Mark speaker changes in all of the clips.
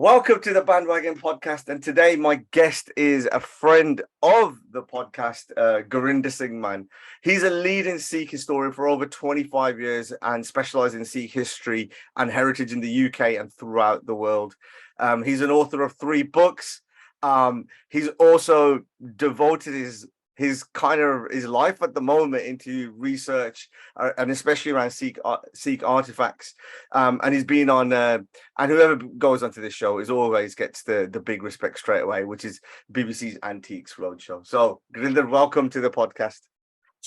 Speaker 1: Welcome to the Bandwagon podcast, and today my guest is a friend of the podcast, Gurinder Singh Mann. He's a leading Sikh historian for over 25 years and specializes in Sikh history and heritage in the UK and throughout the world. He's an author of 3 books. He's also devoted his life at the moment into research and especially around Sikh artifacts. And he's been on, and whoever goes onto this show always gets the big respect straight away, which is BBC's Antiques Roadshow. So, Gurinder, welcome to the podcast.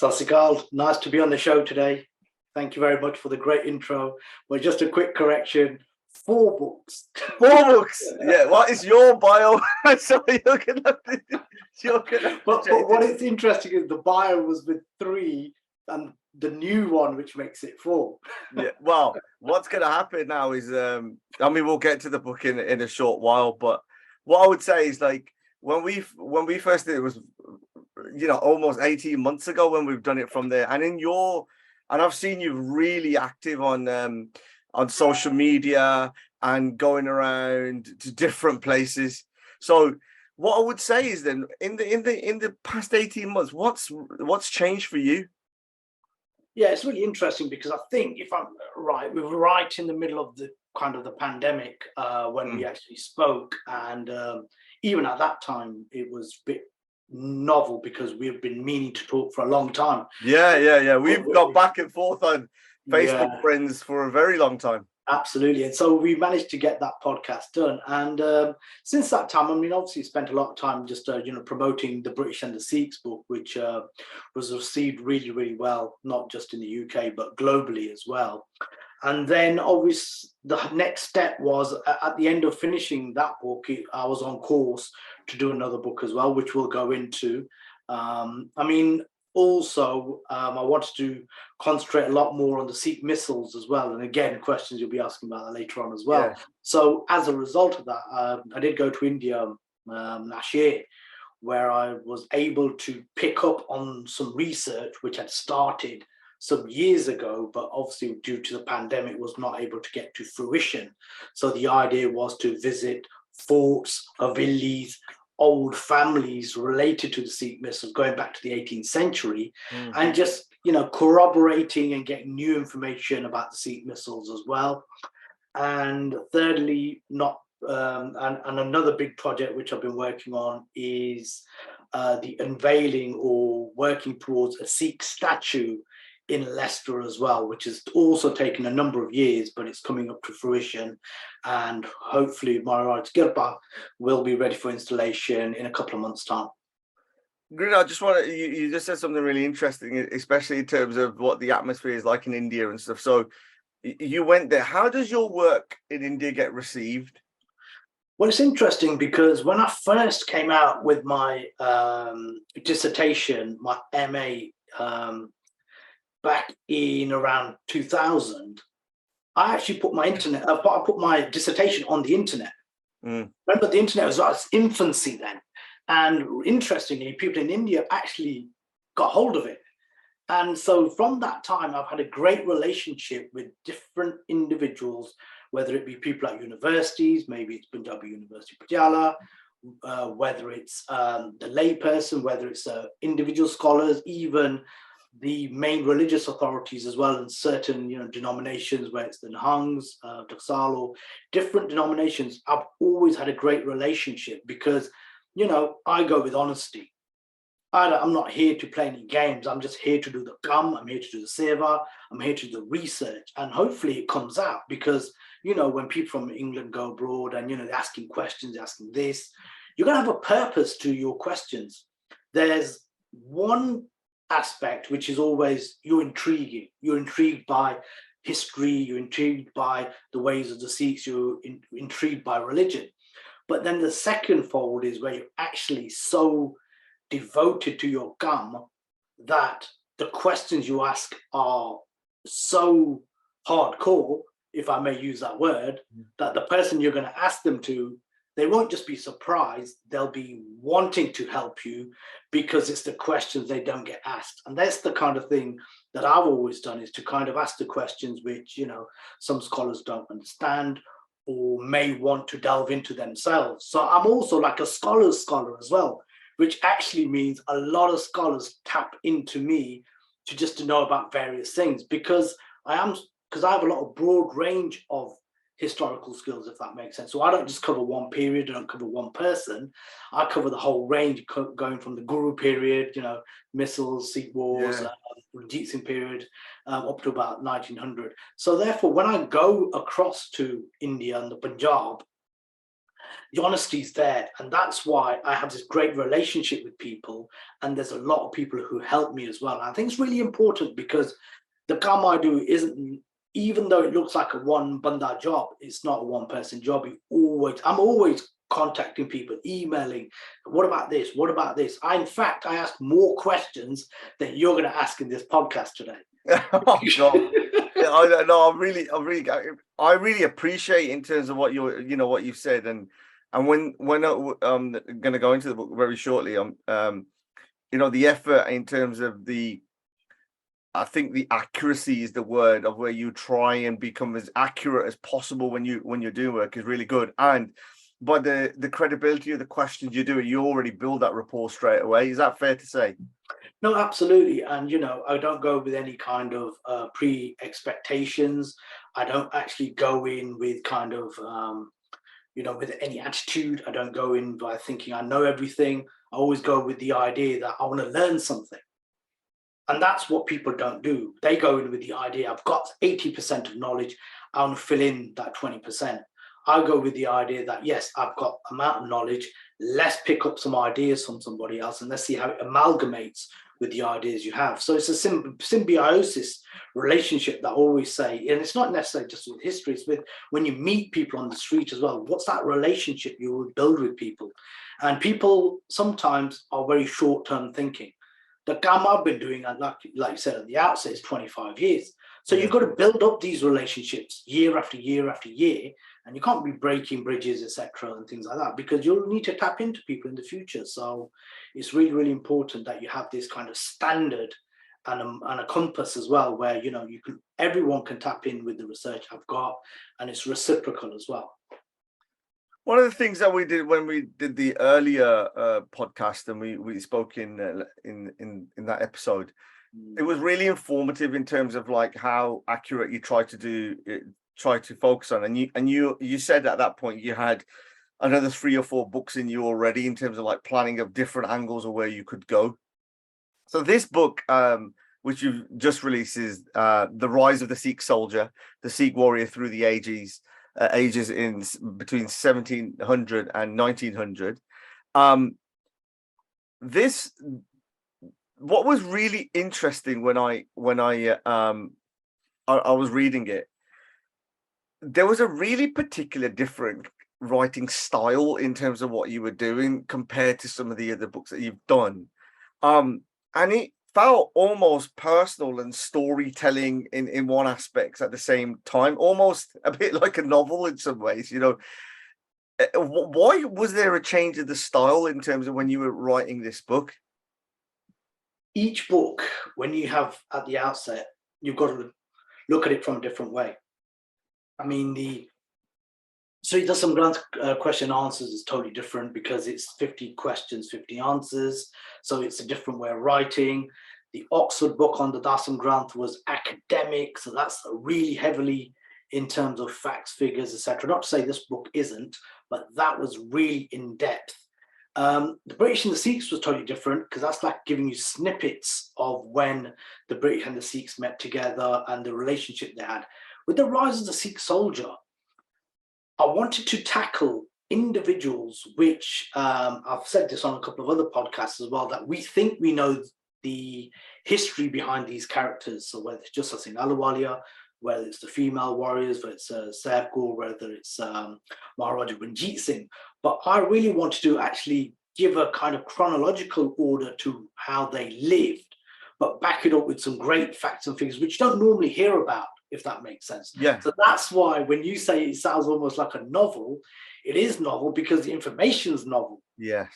Speaker 2: Akali, nice to be on the show today. Thank you very much for the great intro. But just a quick correction. 4 books.
Speaker 1: 4 books. Yeah. What is your bio? So you're gonna.
Speaker 2: But what is interesting is the bio was with 3, and the new one, which makes it 4.
Speaker 1: Yeah. Well, what's gonna happen now is, we'll get to the book in a short while. But what I would say is, like, when we first did it was, almost 18 months ago when we've done it from there, and I've seen you really active on social media and going around to different places. So what I would say is then in the past 18 months, what's changed for you?
Speaker 2: Yeah, it's really interesting because I think, if I'm right, we were right in the middle of the pandemic when we actually spoke, and even at that time it was a bit novel because we've been meaning to talk for a long time.
Speaker 1: Yeah. We've got back and forth on Facebook friends for a very long time.
Speaker 2: Absolutely. And so we managed to get that podcast done. And since that time, obviously spent a lot of time just, promoting the British and the Sikhs book, which was received really, really well, not just in the UK, but globally as well. And then obviously the next step was, at the end of finishing that book, I was on course to do another book as well, which we'll go into. Also, I wanted to concentrate a lot more on the Sikh missals as well. And again, questions you'll be asking about that later on as well. Yeah. So as a result of that, I did go to India last year, where I was able to pick up on some research which had started some years ago, but obviously due to the pandemic was not able to get to fruition. So the idea was to visit forts, havelis, old families related to the Sikh missals going back to the 18th century, and just corroborating and getting new information about the Sikh missals as well. And thirdly, and another big project which I've been working on is the unveiling or working towards a Sikh statue in Leicester as well, which has also taken a number of years, but it's coming up to fruition, and hopefully Maharaj Girpa will be ready for installation in a couple of months' time.
Speaker 1: Gurinder, I just want to, you just said something really interesting, especially in terms of what the atmosphere is like in India and stuff. So you went there. How does your work in India get received?
Speaker 2: Well, it's interesting because when I first came out with my dissertation, my MA, back in around 2000, I actually put my I put my dissertation on the internet. Remember, the internet was at its infancy then. And interestingly, people in India actually got hold of it. And so from that time, I've had a great relationship with different individuals, whether it be people at universities, maybe it's Punjabi University Patiala, whether it's the layperson, whether it's individual scholars, even the main religious authorities as well, and certain denominations, where it's the Nahangs, Taksal, or different denominations. I've always had a great relationship because I go with honesty. I'm not here to play any games. I'm just here to do the kam. I'm here to do the seva. I'm here to do the research, and hopefully it comes out, because when people from England go abroad and they're asking questions, they're asking this, you're going to have a purpose to your questions. There's one aspect which is always you're intrigued by history, you're intrigued by the ways of the Sikhs, you're intrigued by religion. But then the second fold is where you're actually so devoted to your kam that the questions you ask are so hardcore, if I may use that word, that the person you're going to ask them to, they won't just be surprised, they'll be wanting to help you because it's the questions they don't get asked. And that's the kind of thing that I've always done, is to kind of ask the questions which, some scholars don't understand, or may want to delve into themselves. So I'm also like a scholar as well, which actually means a lot of scholars tap into me to know about various things, because I have a lot of broad range of historical skills, if that makes sense. So I don't just cover one period, I don't cover one person. I cover the whole range, going from the Guru period, missiles, Sikh Wars, Ranjit Singh period, up to about 1900. So therefore, when I go across to India and the Punjab, the honesty is there, and that's why I have this great relationship with people, and there's a lot of people who help me as well. And I think it's really important, because the काम I do isn't, even though it looks like a one banda job, it's not a one person job. I'm always contacting people, emailing, what about this? What about this? In fact, I ask more questions than you're going to ask in this podcast today.
Speaker 1: Oh, God. I really appreciate in terms of what what you've said, and when I'm going to go into the book very shortly, the effort in terms of I think the accuracy is the word, of where you try and become as accurate as possible when you're doing work, is really good. And by the credibility of the questions you do, you already build that rapport straight away. Is that fair to say?
Speaker 2: No, absolutely. And, I don't go with any kind of pre-expectations. I don't actually go in with kind of, with any attitude. I don't go in by thinking I know everything. I always go with the idea that I want to learn something. And that's what people don't do. They go in with the idea, I've got 80% of knowledge, I want to fill in that 20%. I go with the idea that, yes, I've got amount of knowledge, let's pick up some ideas from somebody else, and let's see how it amalgamates with the ideas you have. So it's a symbiosis relationship that I always say, and it's not necessarily just with history, it's with when you meet people on the street as well. What's that relationship you will build with people? And people sometimes are very short-term thinking. The काम I've been doing, like you said at the outset, is 25 years. So you've got to build up these relationships year after year after year, and you can't be breaking bridges, etc., and things like that, because you'll need to tap into people in the future. So it's really, really important that you have this kind of standard and a compass as well, where everyone can tap in with the research I've got, and it's reciprocal as well.
Speaker 1: One of the things that we did when we did the earlier podcast, and we spoke in that episode, it was really informative in terms of like how accurate you try to focus on. And you said at that point you had another 3 or 4 books in you already in terms of like planning of different angles of where you could go. So this book, which you've just released, is The Rise of the Sikh Soldier, the Sikh Warrior through the ages in between 1700 and 1900. What was really interesting when I was reading it, there was a really particular different writing style in terms of what you were doing compared to some of the other books that you've done, and it felt almost personal and storytelling in one aspect at the same time, almost a bit like a novel in some ways. Why was there a change of the style in terms of when you were writing this book?
Speaker 2: Each book, when you have at the outset, you've got to look at it from a different way. I mean, the Sri Dasam Granth question answers is totally different, because it's 50 questions, 50 answers. So it's a different way of writing. The Oxford book on the Dasam Granth was academic. So that's really heavily in terms of facts, figures, etc. Not to say this book isn't, but that was really in depth. The British and the Sikhs was totally different, because that's like giving you snippets of when the British and the Sikhs met together and the relationship they had. With The Rise of the Sikh Soldier, I wanted to tackle individuals, which I've said this on a couple of other podcasts as well, that we think we know the history behind these characters. So whether it's just Singh Ahluwalia, whether it's the female warriors, whether it's Saif Kaur, whether it's Maharaja Ranjit Singh. But I really wanted to actually give a kind of chronological order to how they lived, but back it up with some great facts and figures, which you don't normally hear about, if that makes sense.
Speaker 1: Yeah.
Speaker 2: So that's why when you say it sounds almost like a novel, it is novel because the information is novel.
Speaker 1: Yes.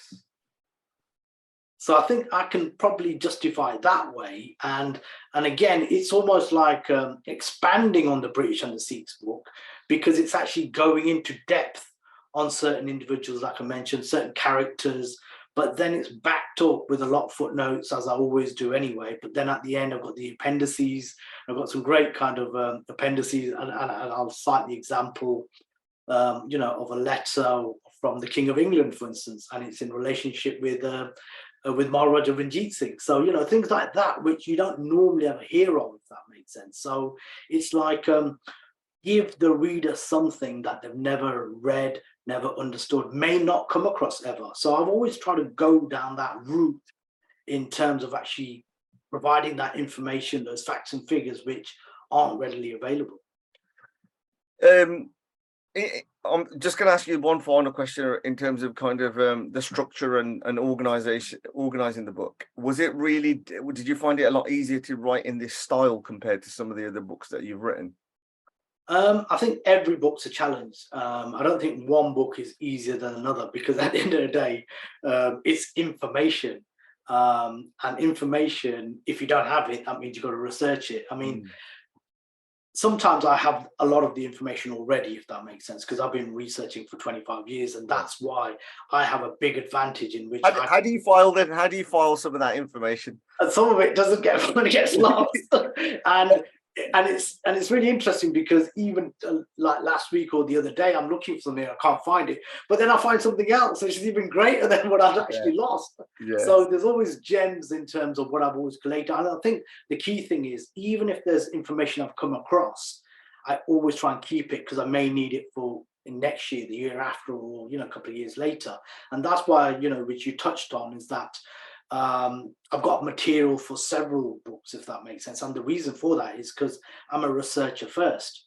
Speaker 2: So I think I can probably justify it that way. And again, it's almost like expanding on the British and the Sikhs book, because it's actually going into depth on certain individuals, like I mentioned, certain characters, but then it's backed up with a lot of footnotes, as I always do anyway. But then at the end, I've got the appendices. I've got some great kind of appendices, and I'll cite the example, of a letter from the King of England, for instance, and it's in relationship with Maharaja Ranjit Singh. So, things like that, which you don't normally ever hear of, if that makes sense. So it's like, give the reader something that they've never read, never understood, may not come across ever. So I've always tried to go down that route in terms of actually providing that information, those facts and figures, which aren't readily available.
Speaker 1: I'm just going to ask you one final question in terms of kind of the structure and organizing the book. Was it really, did you find it a lot easier to write in this style compared to some of the other books that you've written?
Speaker 2: I think every book's a challenge. I don't think one book is easier than another, because at the end of the day, it's information. And information, if you don't have it, that means you've got to research it. I mean, sometimes I have a lot of the information already, if that makes sense, because I've been researching for 25 years, and that's why I have a big advantage in which
Speaker 1: how do you file that? How do you file some of that information?
Speaker 2: And some of it doesn't get when it gets lost. and it's really interesting, because even like last week or the other day, I'm looking for something, I can't find it, but then I find something else which is even greater than what I've actually lost. So there's always gems in terms of what I've always collated. And I think the key thing is, even if there's information I've come across, I always try and keep it, because I may need it for next year, the year after, or a couple of years later. And that's why, which you touched on, is that I've got material for several books, if that makes sense. And the reason for that is because I'm a researcher first,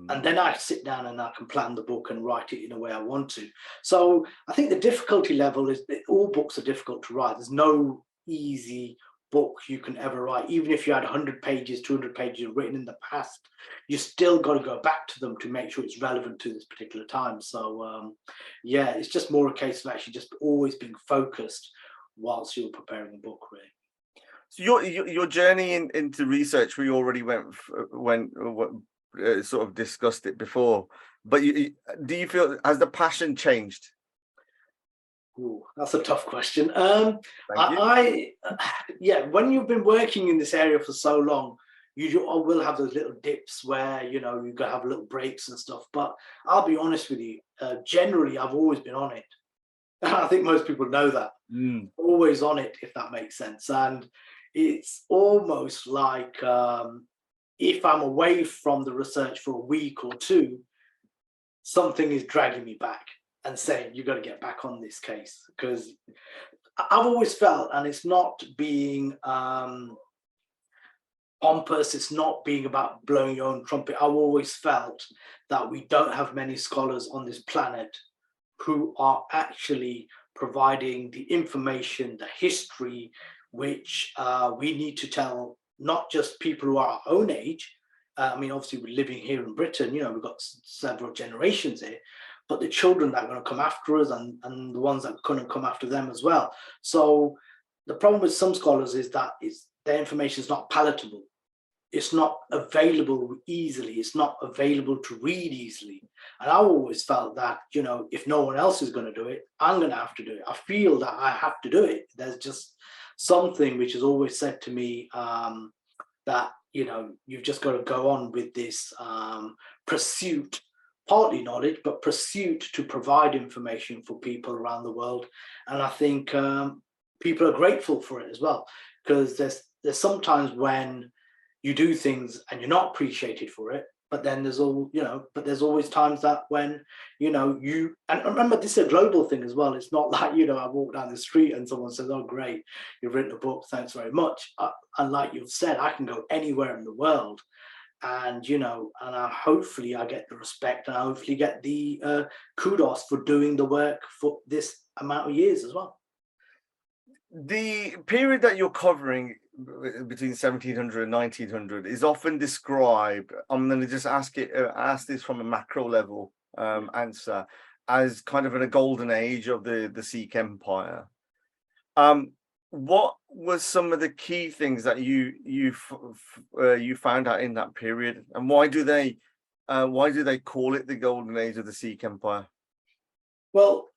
Speaker 2: and then I sit down and I can plan the book and write it in a way I want to. So I think the difficulty level is that all books are difficult to write. There's no easy book you can ever write. Even if you had 100 pages, 200 pages written in the past, you still got to go back to them to make sure it's relevant to this particular time. So it's just more a case of actually just always being focused whilst you're preparing a book, really.
Speaker 1: So your journey into research, we already sort of discussed it before, but do you feel, has the passion changed?
Speaker 2: Ooh, that's a tough question. When you've been working in this area for so long, you will have those little dips where you're gonna have little breaks and stuff. But I'll be honest with you, generally I've always been on it. I think most people know that. Always on it, if that makes sense. And it's almost like if I'm away from the research for a week or two, something is dragging me back and saying, you've got to get back on this case. Because I've always felt, and it's not being pompous, it's not being about blowing your own trumpet, I've always felt that we don't have many scholars on this planet who are actually providing the information, the history, which we need to tell, not just people who are our own age. I mean, obviously we're living here in Britain, we've got several generations here, but the children that are going to come after us, and the ones that are going to come after them as well. So the problem with some scholars is that their information is not palatable. It's not available easily. It's not available to read easily. And I always felt that, if no one else is going to do it, I'm going to have to do it. I feel that I have to do it. There's just something which has always said to me that, you've just got to go on with this pursuit, partly knowledge, but pursuit to provide information for people around the world. And I think people are grateful for it as well, because there's sometimes when you do things and you're not appreciated for it, but then there's always times that when, and remember, this is a global thing as well. It's not like, I walk down the street and someone says, oh, great, you've written a book, thanks very much. And like you've said, I can go anywhere in the world, and, hopefully I get the respect, and I hopefully get the kudos for doing the work for this amount of years as well.
Speaker 1: The period that you're covering between 1700 and 1900 is often described, I'm going to just ask this from a macro level answer, as kind of in a golden age of the Sikh Empire. what was some of the key things that you found out in that period, and why do they call it the golden age of the Sikh Empire?
Speaker 2: Well,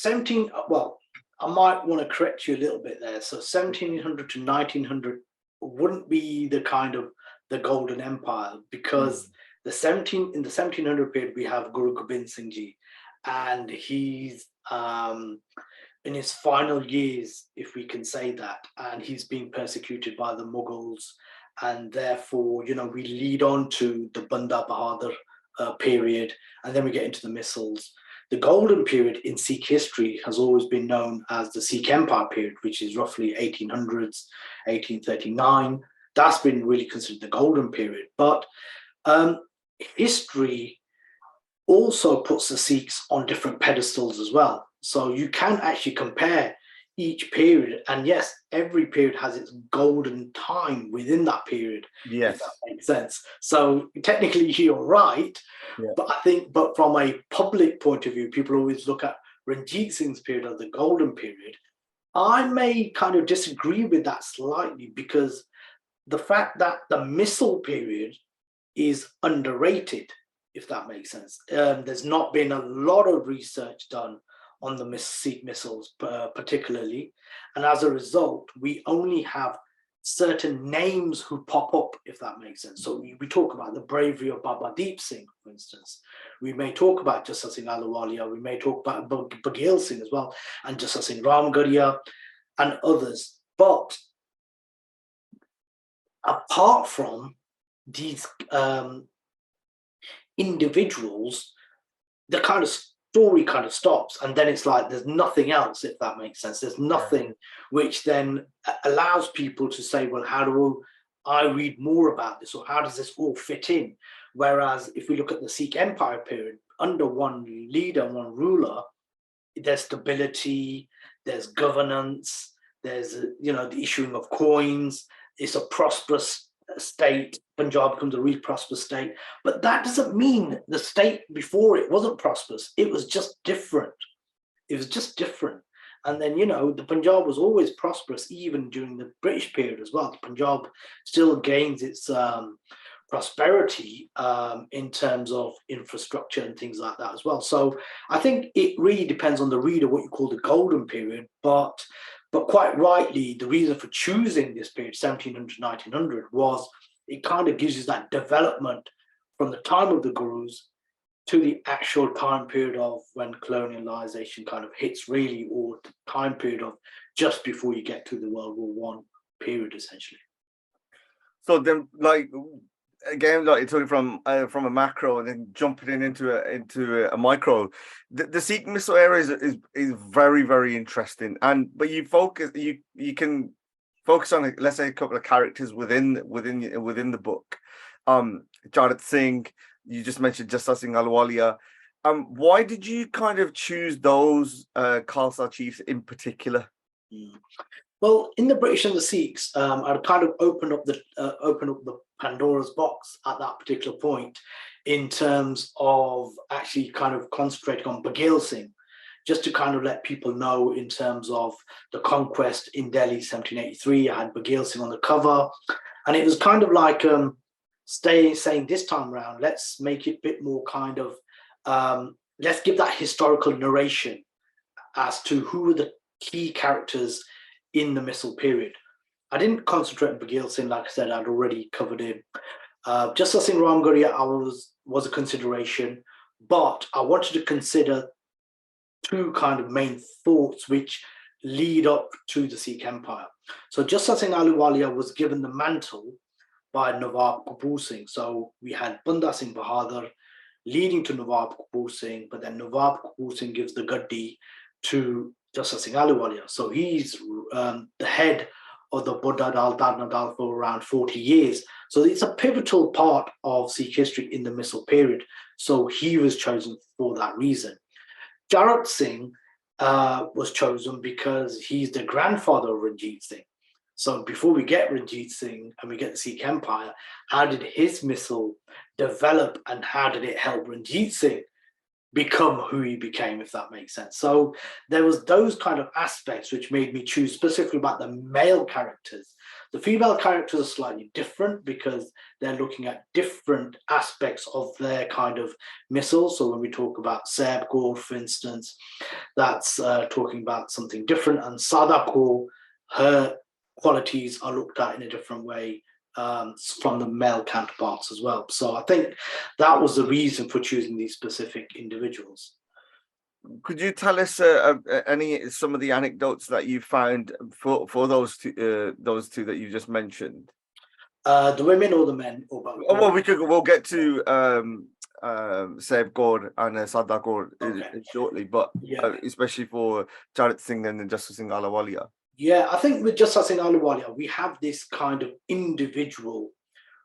Speaker 2: I might want to correct you a little bit there. So 1700 to 1900 wouldn't be the kind of the golden empire, because in the 1700 period we have Guru Gobind Singh Ji, and he's in his final years, if we can say that, and he's being persecuted by the Mughals, and therefore, we lead on to the Banda Bahadur period, and then we get into the missiles. The golden period in Sikh history has always been known as the Sikh Empire period, which is roughly 1800s, 1839. That's been really considered the golden period. But history also puts the Sikhs on different pedestals as well. So you can actually compare each period, and yes, every period has its golden time within that period.
Speaker 1: Yes,
Speaker 2: if that makes sense. So technically you're right, but from a public point of view, people always look at Ranjit Singh's period as the golden period. I may kind of disagree with that slightly, because the fact that the missile period is underrated, if that makes sense. There's not been a lot of research done on the Sikh missiles particularly, and as a result we only have certain names who pop up, if that makes sense. So we talk about the bravery of Baba Deep Singh, for instance. We may talk about Jassa Singh Ahluwalia, we may talk about Baghel Singh as well, and Jassa Singh Ramgarhia and others. But apart from these individuals, the kind of story kind of stops, and then it's like there's nothing else, if that makes sense. There's nothing which then allows people to say, well, how do I read more about this, or how does this all fit in? Whereas if we look at the Sikh Empire period, under one leader, one ruler, there's stability, there's governance, there's the issuing of coins. It's a prosperous state. Punjab becomes a really prosperous state, but that doesn't mean the state before it wasn't prosperous. It was just different. And then the Punjab was always prosperous, even during the British period as well. The Punjab still gains its prosperity in terms of infrastructure and things like that as well. So I think it really depends on the reader what you call the golden period, but quite rightly, the reason for choosing this period, 1700 to 1900, was it kind of gives you that development from the time of the Gurus to the actual time period of when colonialization kind of hits really, or the time period of just before you get to the World War One period, essentially.
Speaker 1: So then, again, you're talking from a macro and then jumping into a micro. The Sikh missile era is very, very interesting, but you can focus on, let's say, a couple of characters within the book. Ranjit Singh, you just mentioned Jassa Singh Ahluwalia. Why did you kind of choose those Khalsa chiefs in particular?
Speaker 2: Well, in the British and the Sikhs, I'd kind of open up the Pandora's box at that particular point, in terms of actually kind of concentrating on Baghel Singh, just to kind of let people know in terms of the conquest in Delhi, 1783. I had Baghel Singh on the cover, and it was kind of like saying this time around, let's make it a bit more kind of, let's give that historical narration as to who were the key characters in the missile period. I didn't concentrate on Baghel Singh, like I said, I'd already covered him. Jassa Singh Ramgarhia was a consideration, but I wanted to consider two kind of main thoughts which lead up to the Sikh Empire. So Jassa Singh Ahluwalia was given the mantle by Nawab Kapoor Singh. So we had Banda Singh Bahadur leading to Nawab Kapoor Singh, but then Nawab Kapoor Singh gives the gaddi to Jassa Singh Ahluwalia. So he's the head of the Buddha Dal Dadna Dal for around 40 years. So it's a pivotal part of Sikh history in the missile period. So he was chosen for that reason. Ranjit Singh was chosen because he's the grandfather of Ranjit Singh. So before we get Ranjit Singh and we get the Sikh Empire, how did his missile develop and how did it help Ranjit Singh become who he became, if that makes sense. So there was those kind of aspects which made me choose specifically about the male characters. The female characters are slightly different because they're looking at different aspects of their kind of missile. So when we talk about Seb Kaur, for instance, that's talking about something different. And Sada Kaur, her qualities are looked at in a different way from the male counterparts as well. So I think that was the reason for choosing these specific individuals.
Speaker 1: Could you tell us some of the anecdotes that you found for those two that you just mentioned?
Speaker 2: The women or the men? Or both?
Speaker 1: Well, we'll get to Seb Kaur and Sada Kaur shortly, but especially for Ranjit Singh and Justice Singh Ahluwalia.
Speaker 2: Yeah, I think with Justice Singh Ahluwalia, we have this kind of individual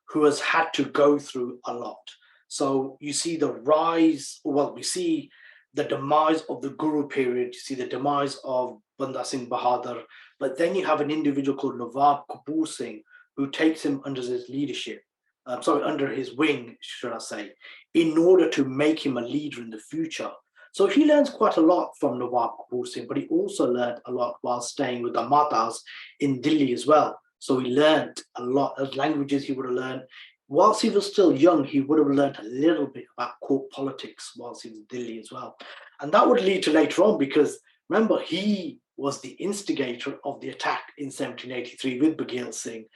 Speaker 2: who has had to go through a lot. So you see the rise, well, we see the demise of the Guru period, you see the demise of Banda Singh Bahadur, but then you have an individual called Nawab Kapoor Singh who takes him under his leadership, under his wing, should I say, in order to make him a leader in the future. So he learns quite a lot from Nawab Kapoor Singh, but he also learned a lot while staying with the Matas in Delhi as well. So he learned a lot of languages he would have learned. Whilst he was still young, he would have learned a little bit about court politics whilst he was in Delhi as well. And that would lead to later on, because remember, he was the instigator of the attack in 1783 with Bagheera Singh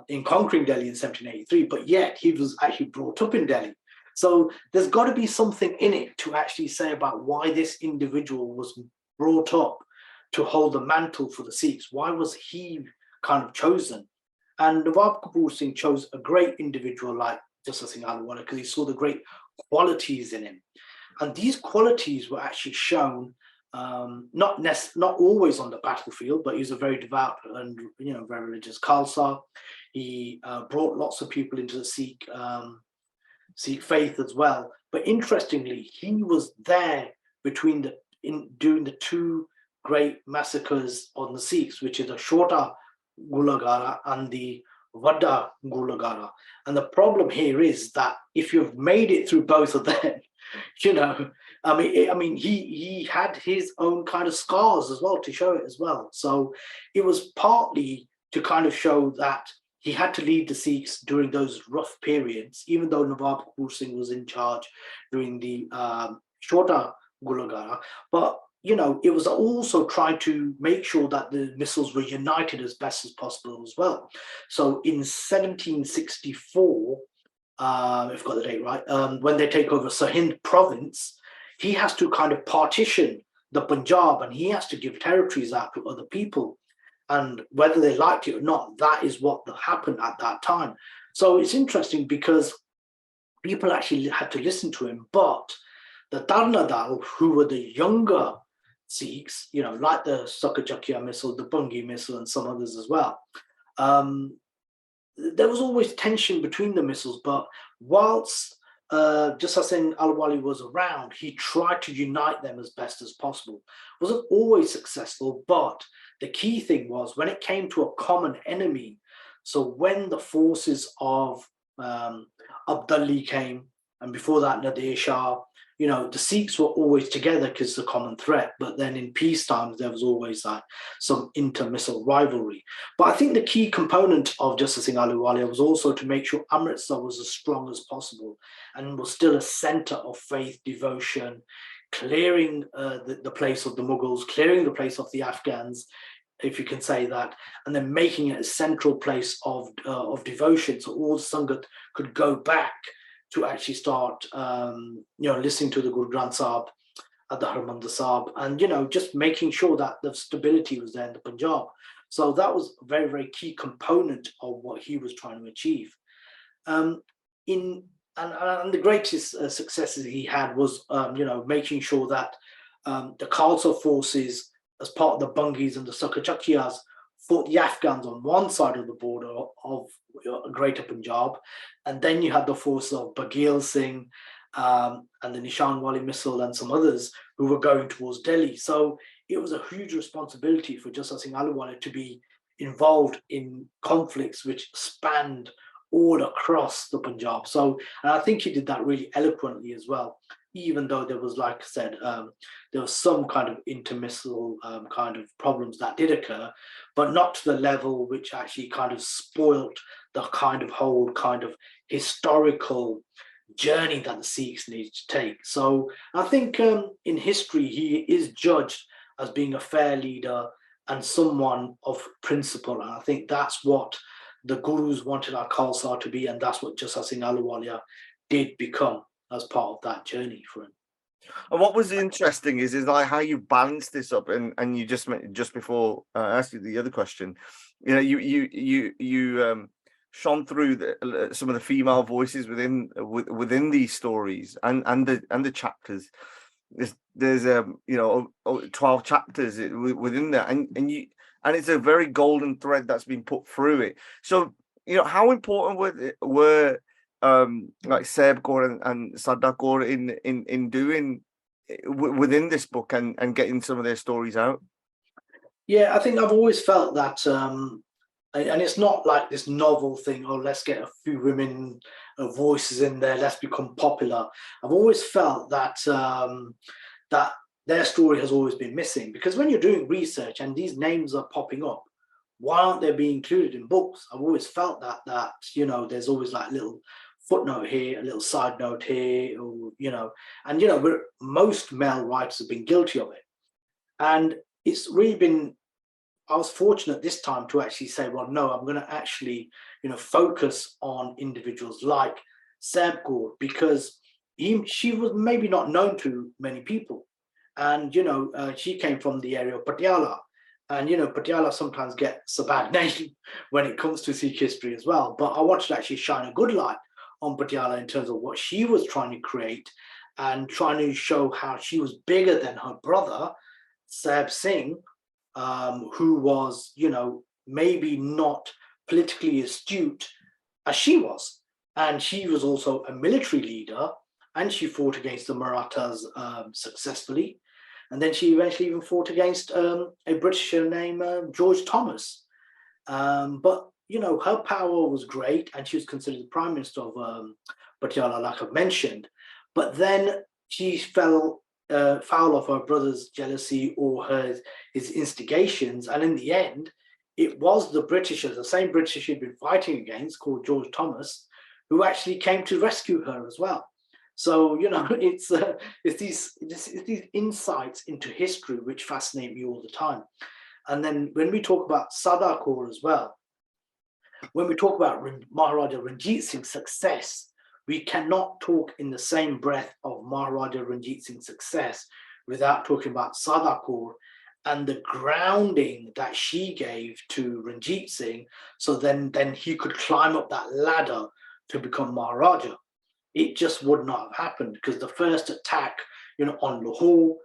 Speaker 2: in conquering Delhi in 1783, but yet he was actually brought up in Delhi. So there's got to be something in it to actually say about why this individual was brought up to hold the mantle for the Sikhs. Why was he kind of chosen? And Nawab Kapoor Singh chose a great individual like Justice Singh Ahluwalia because he saw the great qualities in him. And these qualities were actually shown not always on the battlefield, but he was a very devout and very religious Khalsa. He brought lots of people into the Sikh faith as well. But interestingly, he was there during the two great massacres on the Sikhs, which is the Shota Gulagara and the Vada Gulagara. And the problem here is that if you've made it through both of them, he had his own kind of scars as well to show it as well. So it was partly to kind of show that he had to lead the Sikhs during those rough periods, even though Nawab Kapoor Singh was in charge during the Shota Gulagara. But, it was also trying to make sure that the missiles were united as best as possible as well. So in 1764, if I've got the date right, when they take over Sindh province, he has to kind of partition the Punjab and he has to give territories out to other people. And whether they liked it or not, that is what happened at that time. So it's interesting because people actually had to listen to him. But the Tarnadal, who were the younger Sikhs, like the Sakajakia missile, the Bungi missile, and some others as well, there was always tension between the missiles. But whilst Justice Singh Ahluwalia was around, he tried to unite them as best as possible. Wasn't always successful, but the key thing was when it came to a common enemy. So when the forces of Abdali came, and before that Nadir Shah, the Sikhs were always together because it's a common threat. But then in peace times, there was always some inter-missile rivalry. But I think the key component of Justice Singh Ahluwalia was also to make sure Amritsar was as strong as possible and was still a center of faith, devotion, clearing the place of the Mughals, clearing the place of the Afghans, if you can say that, and then making it a central place of devotion, so all Sangat could go back to actually start, listening to the Guru Granth Sahib at the Harmandir Sahib, and just making sure that the stability was there in the Punjab. So that was a very, very key component of what he was trying to achieve. And the greatest successes he had was, making sure that the Khalsa forces, as part of the Bungis and the Sakachakiyas, fought the Afghans on one side of the border of Greater Punjab, and then you had the forces of Bagheera Singh and the Nishanwali missile and some others who were going towards Delhi. So it was a huge responsibility for Justice Singh Ahluwalia to be involved in conflicts which spanned all across the Punjab. So, and I think he did that really eloquently as well. even though there was, like I said, there was some kind of intermissal kind of problems that did occur, but not to the level which actually kind of spoilt the kind of whole kind of historical journey that the Sikhs need to take. So I think in history, he is judged as being a fair leader and someone of principle. And I think that's what the Gurus wanted our Khalsa to be, and that's what Jassa Singh Ahluwalia did become as part of that journey for him.
Speaker 1: And what was interesting is like how you balance this up, and you just before I asked you the other question, you know, you shone through some of the female voices within these stories and the chapters. There's you know, 12 chapters within that, and it's a very golden thread that's been put through it. So, you know, how important were like Seb Kaur and Sada Kaur in doing within this book and getting some of their stories out?
Speaker 2: Yeah, I think I've always felt that, and it's not like this novel thing, oh, let's get a few women voices in there, let's become popular. I've always felt that that their story has always been missing, because when you're doing research and these names are popping up, why aren't they being included in books? I've always felt that you know, there's always like little footnote here, a little side note here, or you know, and you know, most male writers have been guilty of it, and it's really been. I was fortunate this time to actually say, well, no, I'm going to actually, you know, focus on individuals like Seb Kaur, because she was maybe not known to many people, and you know, she came from the area of Patiala. And, you know, Patiala sometimes gets a bad name when it comes to Sikh history as well. But I wanted to actually shine a good light on Patiala in terms of what she was trying to create and trying to show how she was bigger than her brother, Seb Singh, who was, you know, maybe not politically astute as she was. And she was also a military leader, and she fought against the Marathas successfully. And then she eventually even fought against a Britisher named George Thomas. But, you know, her power was great, and she was considered the Prime Minister of Patiala, like I've mentioned. But then she fell foul of her brother's jealousy or his instigations. And in the end, it was the Britishers, the same British she'd been fighting against, called George Thomas, who actually came to rescue her as well. So, you know, it's these insights into history which fascinate me all the time. And then when we talk about Sada Kaur as well, when we talk about Maharaja Ranjit Singh's success, we cannot talk in the same breath of Maharaja Ranjit Singh's success without talking about Sada Kaur and the grounding that she gave to Ranjit Singh, so then he could climb up that ladder to become Maharaja. It just would not have happened, because the first attack, you know, on Lahore,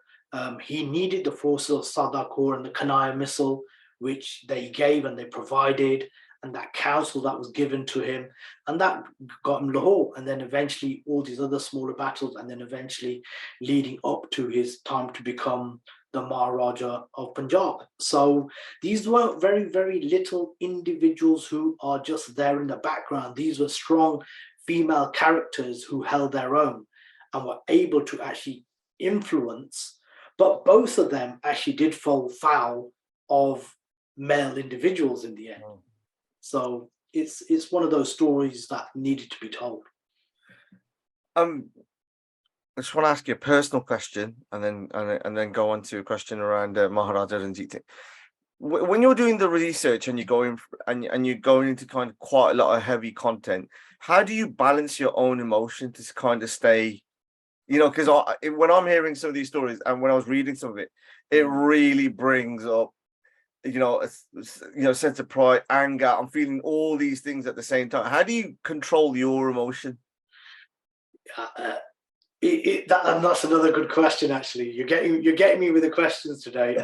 Speaker 2: he needed the forces of Sada Kaur and the Kanaya missile, which they gave and they provided, and that counsel that was given to him, and that got him Lahore, and then eventually all these other smaller battles, and then eventually leading up to his time to become the Maharaja of Punjab. So these were very, very little individuals who are just there in the background. These were strong female characters who held their own and were able to actually influence, but both of them actually did fall foul of male individuals in the end. So it's one of those stories that needed to be told.
Speaker 1: I just want to ask you a personal question, and then go on to a question around Maharaja Ranjit Singh. When you're doing the research and you're going into kind of quite a lot of heavy content, how do you balance your own emotion to kind of stay, you know, because when I'm hearing some of these stories and when I was reading some of it, it really brings up, you know, a sense of pride, anger. I'm feeling all these things at the same time. How do you control your emotion?
Speaker 2: That's another good question. Actually, you're getting me with the questions today.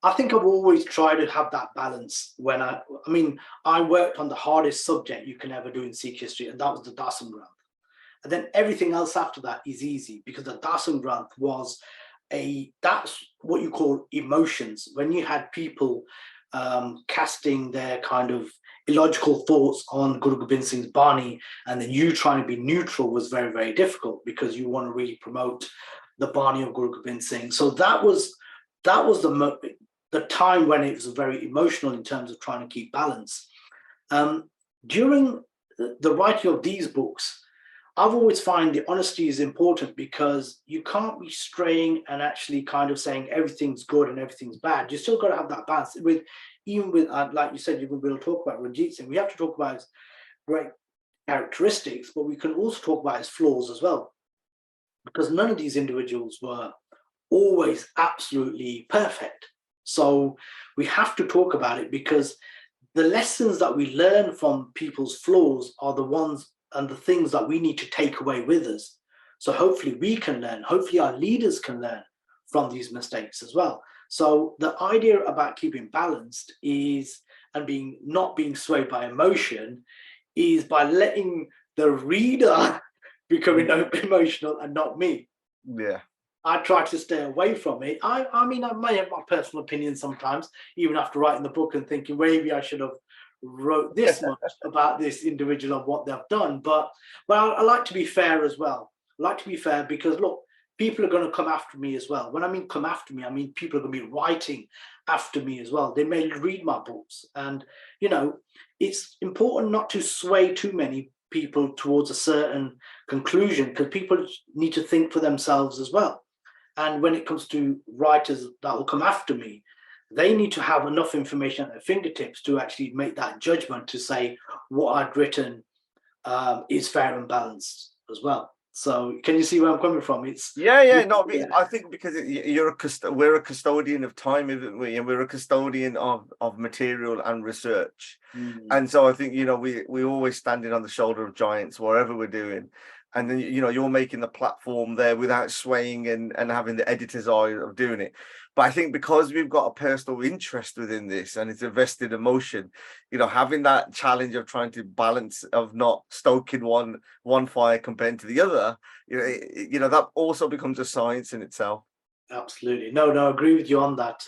Speaker 2: I think I've always tried to have that balance. When I worked on the hardest subject you can ever do in Sikh history, and that was the Dasam Granth. And then everything else after that is easy, because the Dasam Granth was that's what you call emotions. When you had people casting their kind of illogical thoughts on Guru Gobind Singh's Bani, and then you trying to be neutral was very, very difficult, because you want to really promote the Bani of Guru Gobind Singh. So that was the time when it was very emotional in terms of trying to keep balance. During the writing of these books, I've always find the honesty is important, because you can't be straying and actually kind of saying everything's good and everything's bad. You still got to have that balance. Even with, like you said, we'll talk about Ranjit Singh. We have to talk about his great characteristics, but we can also talk about his flaws as well, because none of these individuals were always absolutely perfect. So we have to talk about it, because the lessons that we learn from people's flaws are the ones and the things that we need to take away with us. So hopefully we can learn, hopefully our leaders can learn from these mistakes as well. So the idea about keeping balanced is, and not being swayed by emotion, is by letting the reader become emotional and not me.
Speaker 1: Yeah.
Speaker 2: I try to stay away from it. I mean, I may have my personal opinion sometimes, even after writing the book and thinking maybe I should have wrote this much about this individual and what they've done. But I like to be fair as well. I like to be fair, because look, people are going to come after me as well. When I mean come after me, I mean people are going to be writing after me as well. They may read my books. And, it's important not to sway too many people towards a certain conclusion, because people need to think for themselves as well. And when it comes to writers that will come after me, they need to have enough information at their fingertips to actually make that judgment to say what I'd written is fair and balanced as well. So can you see where I'm coming from?
Speaker 1: I think because we're a custodian of time, isn't we? And we're a custodian of material and research. And so I think, we always standing on the shoulder of giants wherever we're doing. And then, you're making the platform there without swaying and having the editor's eye of doing it. But I think because we've got a personal interest within this and it's a vested emotion, having that challenge of trying to balance, of not stoking one fire compared to the other, that also becomes a science in itself.
Speaker 2: Absolutely. No, I agree with you on that.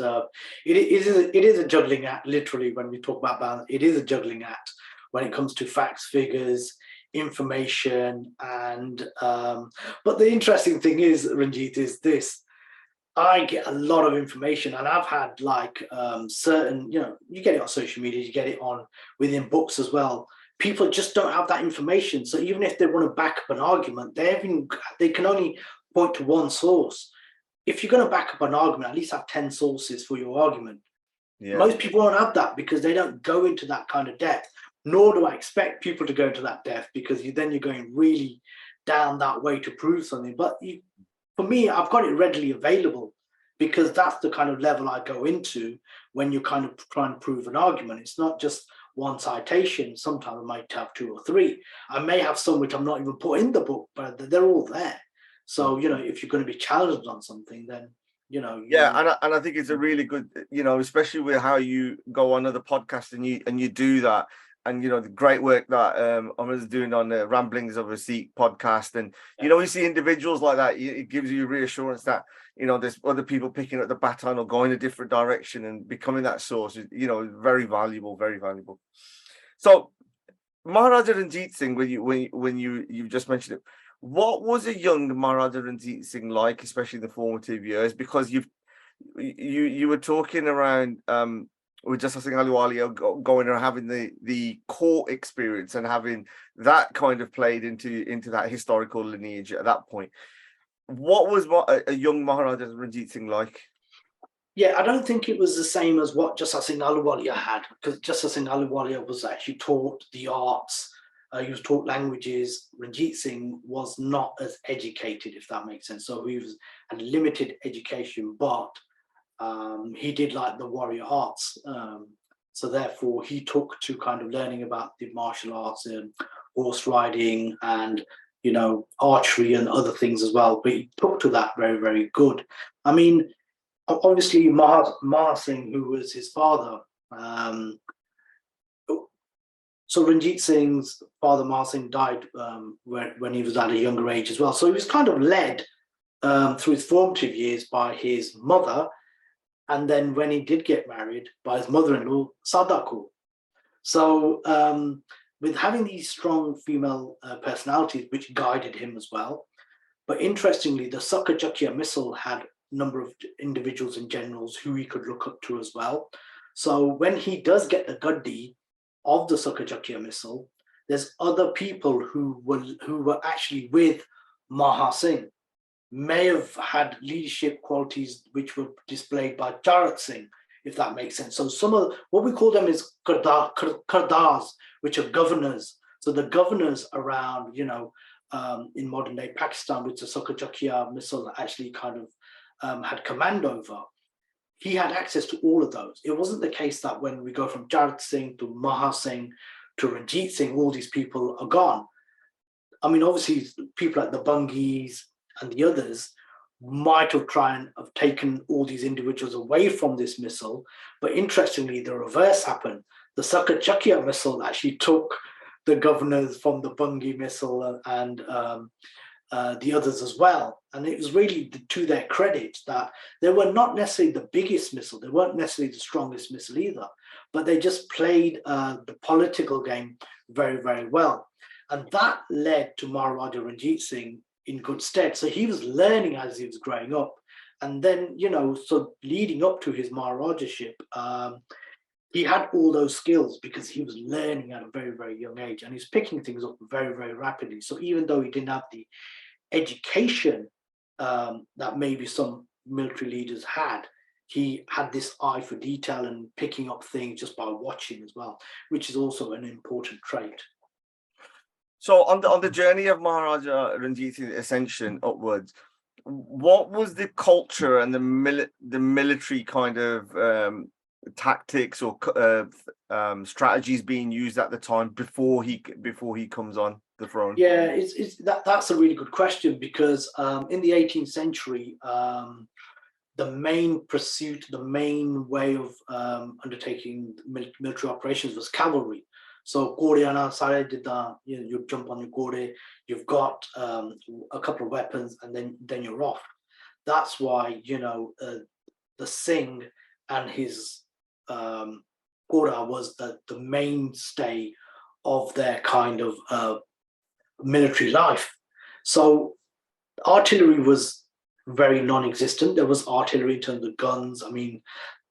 Speaker 2: It is a juggling act, literally, when we talk about balance. It is a juggling act when it comes to facts, figures, information, and but the interesting thing is, Ranjit, is this: I get a lot of information, and I've had certain, you get it on social media, you get it on within books as well. People just don't have that information, so even if they want to back up an argument, they can only point to one source. If you're going to back up an argument, at least have 10 sources for your argument. Yeah. Most people won't have that, because they don't go into that kind of depth. Nor do I expect people to go into that depth, because then you're going really down that way to prove something. But for me, I've got it readily available, because that's the kind of level I go into when you're kind of trying to prove an argument. It's not just one citation. Sometimes I might have 2 or 3. I may have some which I'm not even put in the book, but they're all there. So, if you're going to be challenged on something, then
Speaker 1: and I think it's a really good, especially with how you go on other podcasts and you do that. And the great work that I was doing on the Ramblings of a Sikh podcast, and you see individuals like that, it gives you reassurance that there's other people picking up the baton or going a different direction and becoming that source. Very valuable, very valuable. So Maharaja Ranjit Singh, when you just mentioned it, what was a young Maharaja Ranjit Singh like, especially in the formative years? Because you were talking around with Justice Ahluwalia going and having the court experience and having that kind of played into that historical lineage at that point. What was a young Maharaja Ranjit Singh like?
Speaker 2: Yeah, I don't think it was the same as what Justice Ahluwalia had, because Justice Ahluwalia was actually taught the arts, he was taught languages. Ranjit Singh was not as educated, if that makes sense. So he had limited education, but he did like the warrior arts. So therefore he took to kind of learning about the martial arts and horse riding and, archery and other things as well. But he took to that very, very good. I mean, obviously Mahar Singh, who was his father, so Ranjit Singh's father, Mahar Singh, died when he was at a younger age as well. So he was kind of led through his formative years by his mother, And then when he did get married by his mother-in-law, Sadako. So with having these strong female personalities, which guided him as well. But interestingly, the Sakajukya missile had a number of individuals and generals who he could look up to as well. So when he does get the Gaddi of the Sakajukya missile, there's other people who were actually with Maha Singh, may have had leadership qualities which were displayed by Charat Singh, if that makes sense. So some of what we call them is kardars, which are governors. So the governors around, in modern day Pakistan, which the Sakajukya missile actually kind of had command over, he had access to all of those. It wasn't the case that when we go from Charat Singh to Maha Singh to Ranjit Singh, all these people are gone. I mean, obviously, people like the Bungis and the others might have tried and have taken all these individuals away from this missile. But interestingly, the reverse happened. The Sakajukya missile actually took the governors from the Bungi missile and the others as well. And it was really to their credit that they were not necessarily the biggest missile. They weren't necessarily the strongest missile either, but they just played the political game very, very well. And that led to Maharaja Ranjit Singh in good stead. So he was learning as he was growing up. And then, so leading up to his Maharajaship, he had all those skills because he was learning at a very, very young age, and he's picking things up very, very rapidly. So even though he didn't have the education that maybe some military leaders had, he had this eye for detail and picking up things just by watching as well, which is also an important trait.
Speaker 1: So on the journey of Maharaja Ranjit Singh's ascension upwards, what was the culture and the military kind of tactics or strategies being used at the time before he comes on the throne?
Speaker 2: Yeah, that's a really good question, because in the 18th century, the main pursuit, the main way of undertaking military operations was cavalry. So Koreana Sare did that, you jump on your Kore, you've got a couple of weapons, and then you're off. That's why, the Singh and his Kora was the mainstay of their kind of military life. So artillery was very non-existent. There was artillery in terms of guns. I mean,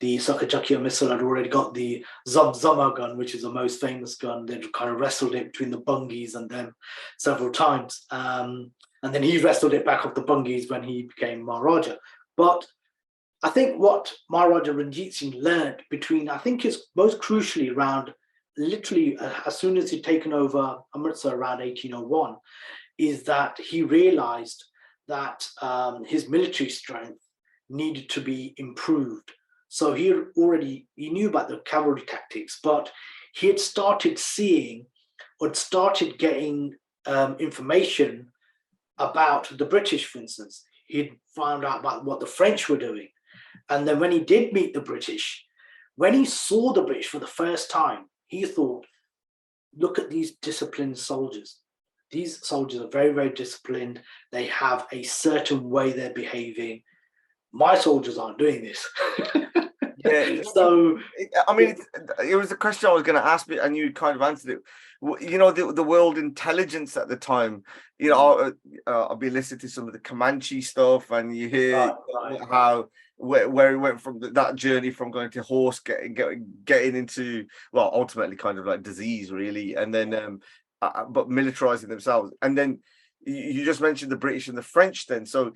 Speaker 2: the Sakajukya missile had already got the Zama gun, which is the most famous gun. They'd kind of wrestled it between the Bungis and them several times. And then he wrestled it back off the Bungis when he became Maharaja. But I think what Maharaja Ranjit Singh learned I think is most crucially around, literally as soon as he'd taken over Amritsar around 1801, is that he realized that his military strength needed to be improved. So he knew about the cavalry tactics, but he had started seeing or started getting information about the British, for instance. He'd found out about what the French were doing. And then when he did meet the British, when he saw the British for the first time, he thought, look at these disciplined soldiers. These soldiers are very, very disciplined. They have a certain way they're behaving. My soldiers aren't doing this.
Speaker 1: Yeah.
Speaker 2: So,
Speaker 1: I mean, it was a question I was going to ask, and you kind of answered it. The world intelligence at the time, I'll be listening to some of the Comanche stuff, and you hear how where it went from that journey from going to horse, getting into, well, ultimately kind of like disease, really, and then but militarizing themselves, and then you just mentioned the British and the French then. So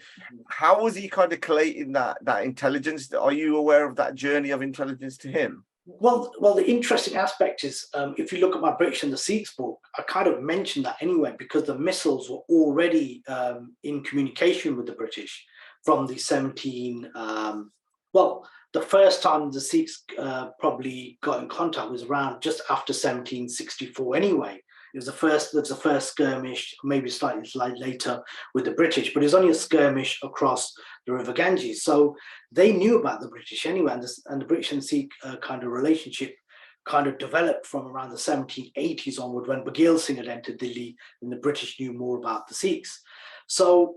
Speaker 1: how was he kind of collating that intelligence? Are you aware of that journey of intelligence to him?
Speaker 2: Well, the interesting aspect is, if you look at my British and the Sikhs book, I kind of mentioned that anyway, because the missiles were already in communication with the British from the the first time the Sikhs probably got in contact was around just after 1764 anyway. It was the first skirmish, maybe slightly later with the British, but it was only a skirmish across the River Ganges. So they knew about the British anyway, and the British and Sikh kind of relationship kind of developed from around the 1780s onward, when Baghel Singh had entered Delhi and the British knew more about the Sikhs. So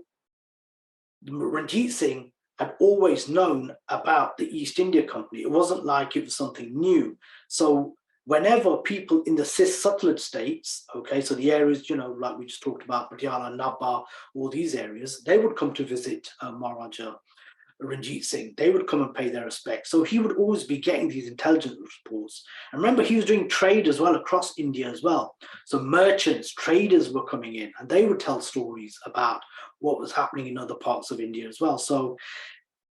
Speaker 2: Ranjit Singh had always known about the East India Company. It wasn't like it was something new. So whenever people in the Cis Satluj states, okay, so the areas, you know, like we just talked about, Patiala, Nabha, all these areas, they would come to visit Maharaja Ranjit Singh. They would come and pay their respects. So he would always be getting these intelligence reports. And remember, he was doing trade as well across India as well. So merchants, traders were coming in, and they would tell stories about what was happening in other parts of India as well. So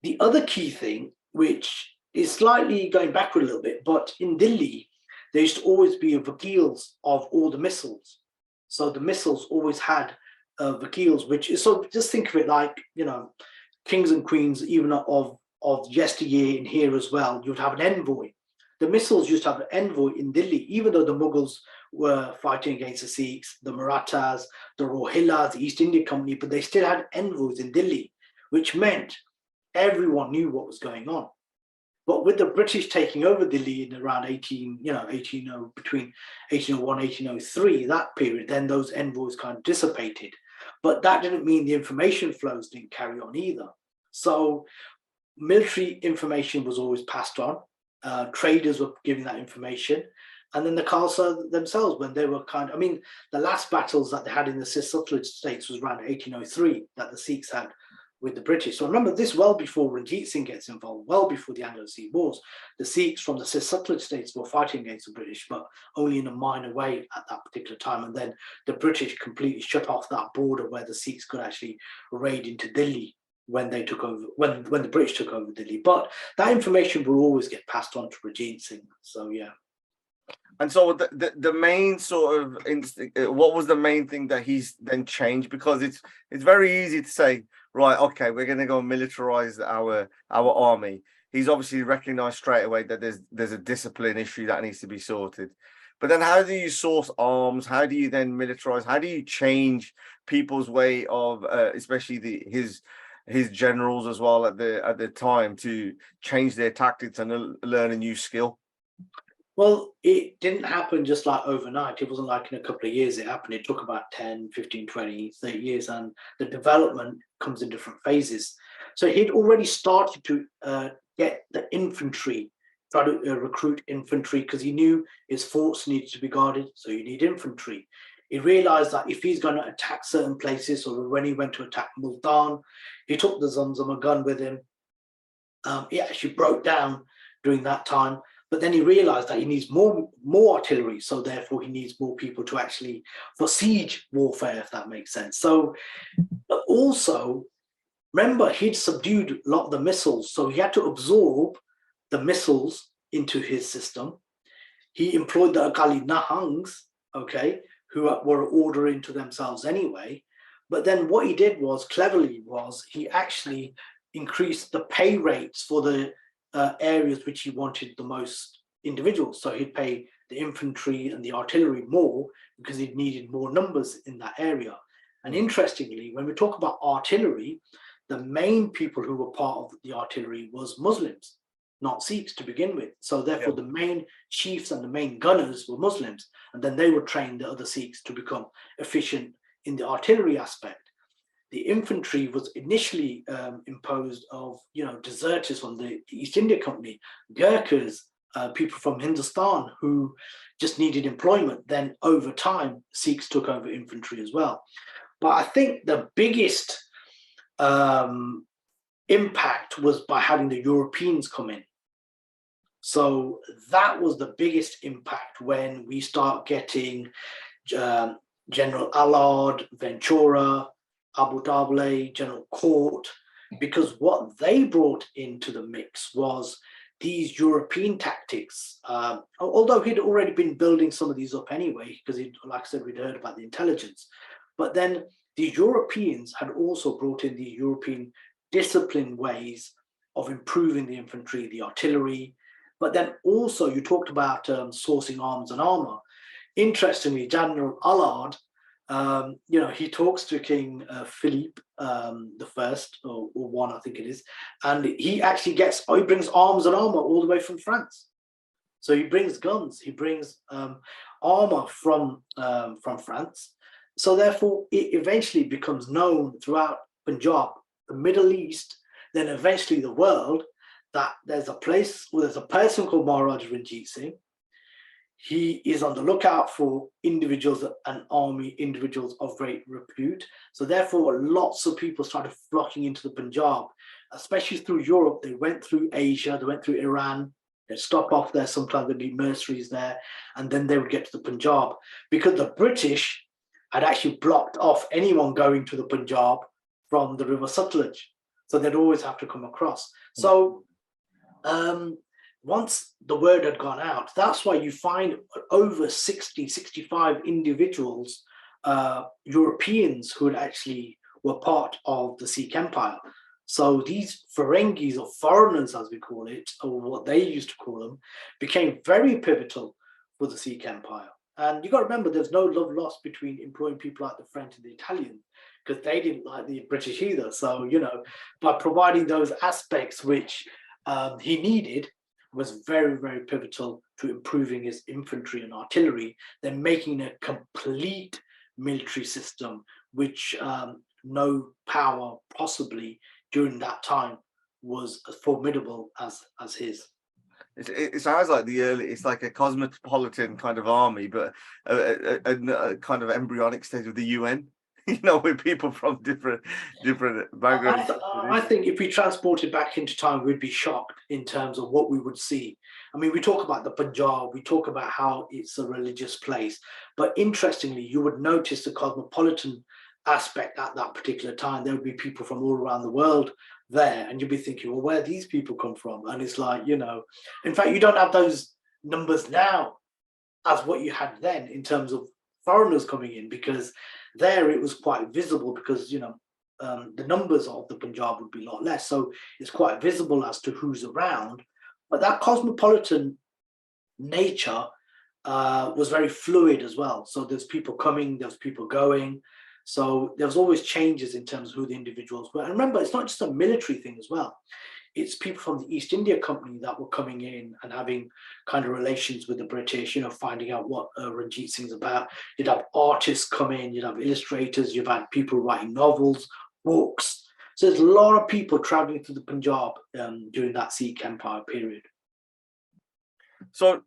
Speaker 2: the other key thing, which is slightly going backward a little bit, but in Delhi, there used to always be vakils of all the missals. So the missals always had vakils, which is, so just think of it like, you know, kings and queens, even of yesteryear in here as well, you'd have an envoy. The missals used to have an envoy in Delhi, even though the Mughals were fighting against the Sikhs, the Marathas, the Rohillas, the East India Company, but they still had envoys in Delhi, which meant everyone knew what was going on. But with the British taking over Delhi in around between 1801 1803, that period, then those envoys kind of dissipated. But that didn't mean the information flows didn't carry on either. So military information was always passed on. Traders were giving that information. And then the Khalsa themselves, when they were the last battles that they had in the Cis Satluj states was around 1803 that the Sikhs had with the British. So remember this well before Ranjit Singh gets involved, well before the Anglo Sikh Wars. The Sikhs from the Cis Satluj states were fighting against the British, but only in a minor way at that particular time. And then the British completely shut off that border where the Sikhs could actually raid into Delhi when they took over, when the British took over Delhi. But that information will always get passed on to Ranjit Singh. So yeah.
Speaker 1: And so the main sort of what was the main thing that he's then changed? Because it's very easy to say, right, okay, we're going to go and militarize our army. He's obviously recognized straight away that there's a discipline issue that needs to be sorted. But then how do you source arms? How do you then militarize? How do you change people's way of, especially his generals as well at the time, to change their tactics and learn a new skill?
Speaker 2: Well, it didn't happen just like overnight. It wasn't like in a couple of years it happened. It took about 10, 15, 20, 30 years, and the development comes in different phases. So he'd already started to get the infantry, try to recruit infantry, because he knew his forts needed to be guarded, so you need infantry. He realized that if he's going to attack certain places, or when he went to attack Multan, he took the Zamzama gun with him. He actually broke down during that time. But then he realized that he needs more artillery, so therefore he needs more people to actually, for siege warfare, if that makes sense. So, but also, remember, he'd subdued a lot of the missiles, so he had to absorb the missiles into his system. He employed the Akali Nahangs, okay, who were ordering to themselves anyway. But then what he did cleverly was he actually increased the pay rates for the areas which he wanted the most individuals. So he'd pay the infantry and the artillery more because he needed more numbers in that area. And interestingly, when we talk about artillery, the main people who were part of the artillery was Muslims, not Sikhs to begin with. So therefore, the main chiefs and the main gunners were Muslims. And then they would train the other Sikhs to become efficient in the artillery aspect. The infantry was initially imposed of, deserters from the East India Company, Gurkhas, people from Hindustan who just needed employment. Then over time, Sikhs took over infantry as well. But I think the biggest impact was by having the Europeans come in. So that was the biggest impact when we start getting General Allard, Ventura, Abu Dhabi, General Court, because what they brought into the mix was these European tactics. Although he'd already been building some of these up anyway, because like I said, we'd heard about the intelligence. But then the Europeans had also brought in the European disciplined ways of improving the infantry, the artillery. But then also you talked about sourcing arms and armor. Interestingly, General Allard, he talks to King Philippe the First or one, I think it is, and he actually he brings arms and armor all the way from France. So he brings guns, he brings armor from France. So therefore, it eventually becomes known throughout Punjab, the Middle East, then eventually the world, that there's a place, or there's a person called Maharaja Ranjit Singh. He is on the lookout for individuals and army individuals of great repute. So therefore, lots of people started flocking into the Punjab, especially through Europe. They went through Asia, they went through Iran. They'd stop off there, sometimes there'd be mercenaries there, and then they would get to the Punjab. Because the British had actually blocked off anyone going to the Punjab from the River Sutlej. So they'd always have to come across. So once the word had gone out, that's why you find over 60, 65 individuals, Europeans who had actually were part of the Sikh Empire. So these Ferengis, or foreigners as we call it, or what they used to call them, became very pivotal for the Sikh Empire. And you got to remember, there's no love lost between employing people like the French and the Italians, because they didn't like the British either. So, you know, by providing those aspects which he needed, was very, very pivotal to improving his infantry and artillery, then making a complete military system, which no power possibly during that time was as formidable as his.
Speaker 1: It sounds like it's like a cosmopolitan kind of army, but a kind of embryonic stage of the UN, you know, with people from different backgrounds.
Speaker 2: I think if we transported back into time, we'd be shocked in terms of what we would see. I mean, we talk about the Punjab, we talk about how it's a religious place, but interestingly, you would notice the cosmopolitan aspect at that particular time. There would be people from all around the world there, and you'd be thinking, well, where these people come from? And it's like, you know, in fact, you don't have those numbers now as what you had then in terms of foreigners coming in, because there it was quite visible, because, you know, the numbers of the Punjab would be a lot less. So it's quite visible as to who's around. But that cosmopolitan nature was very fluid as well. So there's people coming, there's people going. So there was always changes in terms of who the individuals were. And remember, it's not just a military thing as well. It's people from the East India Company that were coming in and having kind of relations with the British, you know, finding out what Ranjit Singh's about. You'd have artists come in, you'd have illustrators, you've had people writing novels, books. So there's a lot of people traveling through the Punjab during that Sikh Empire period.
Speaker 1: So,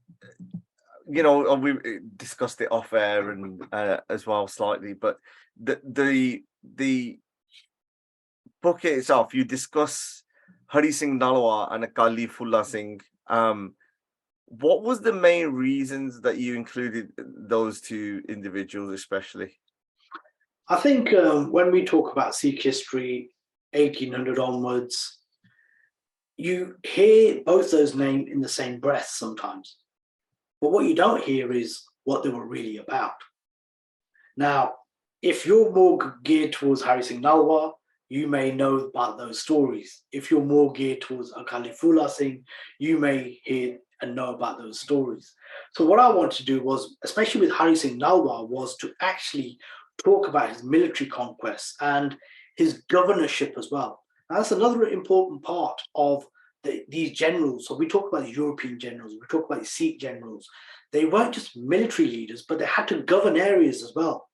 Speaker 1: you know, we discussed it off air and as well slightly, but the book itself, you discuss Hari Singh Nalwa and Akali Phula Singh. What was the main reasons that you included those two individuals, especially?
Speaker 2: I think when we talk about Sikh history, 1800 onwards, you hear both those names in the same breath sometimes. But what you don't hear is what they were really about. Now, if you're more geared towards Hari Singh Nalwa, you may know about those stories. If you're more geared towards Akali Phula Singh, you may hear and know about those stories. So what I wanted to do was, especially with Hari Singh Nalwa, was to actually talk about his military conquests and his governorship as well. And that's another important part of these generals. So we talk about the European generals, we talk about the Sikh generals. They weren't just military leaders, but they had to govern areas as well.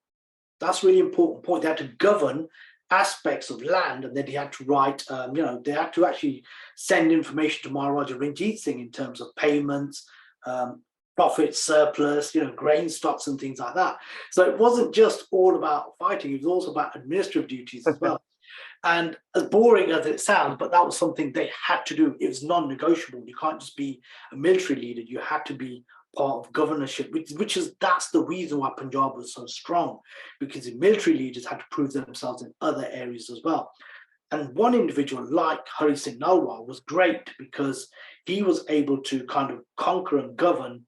Speaker 2: That's a really important point. They had to govern aspects of land, and then they had to write, you know, they had to actually send information to Maharaja Ranjit Singh in terms of payments, profit surplus, you know, grain stocks and things like that. So it wasn't just all about fighting, it was also about administrative duties as well. And as boring as it sounds, but that was something they had to do. It was non-negotiable. You can't just be a military leader. You had to be part of governorship, that's the reason why Punjab was so strong, because the military leaders had to prove themselves in other areas as well. And one individual like Hari Singh Nalwa was great because he was able to kind of conquer and govern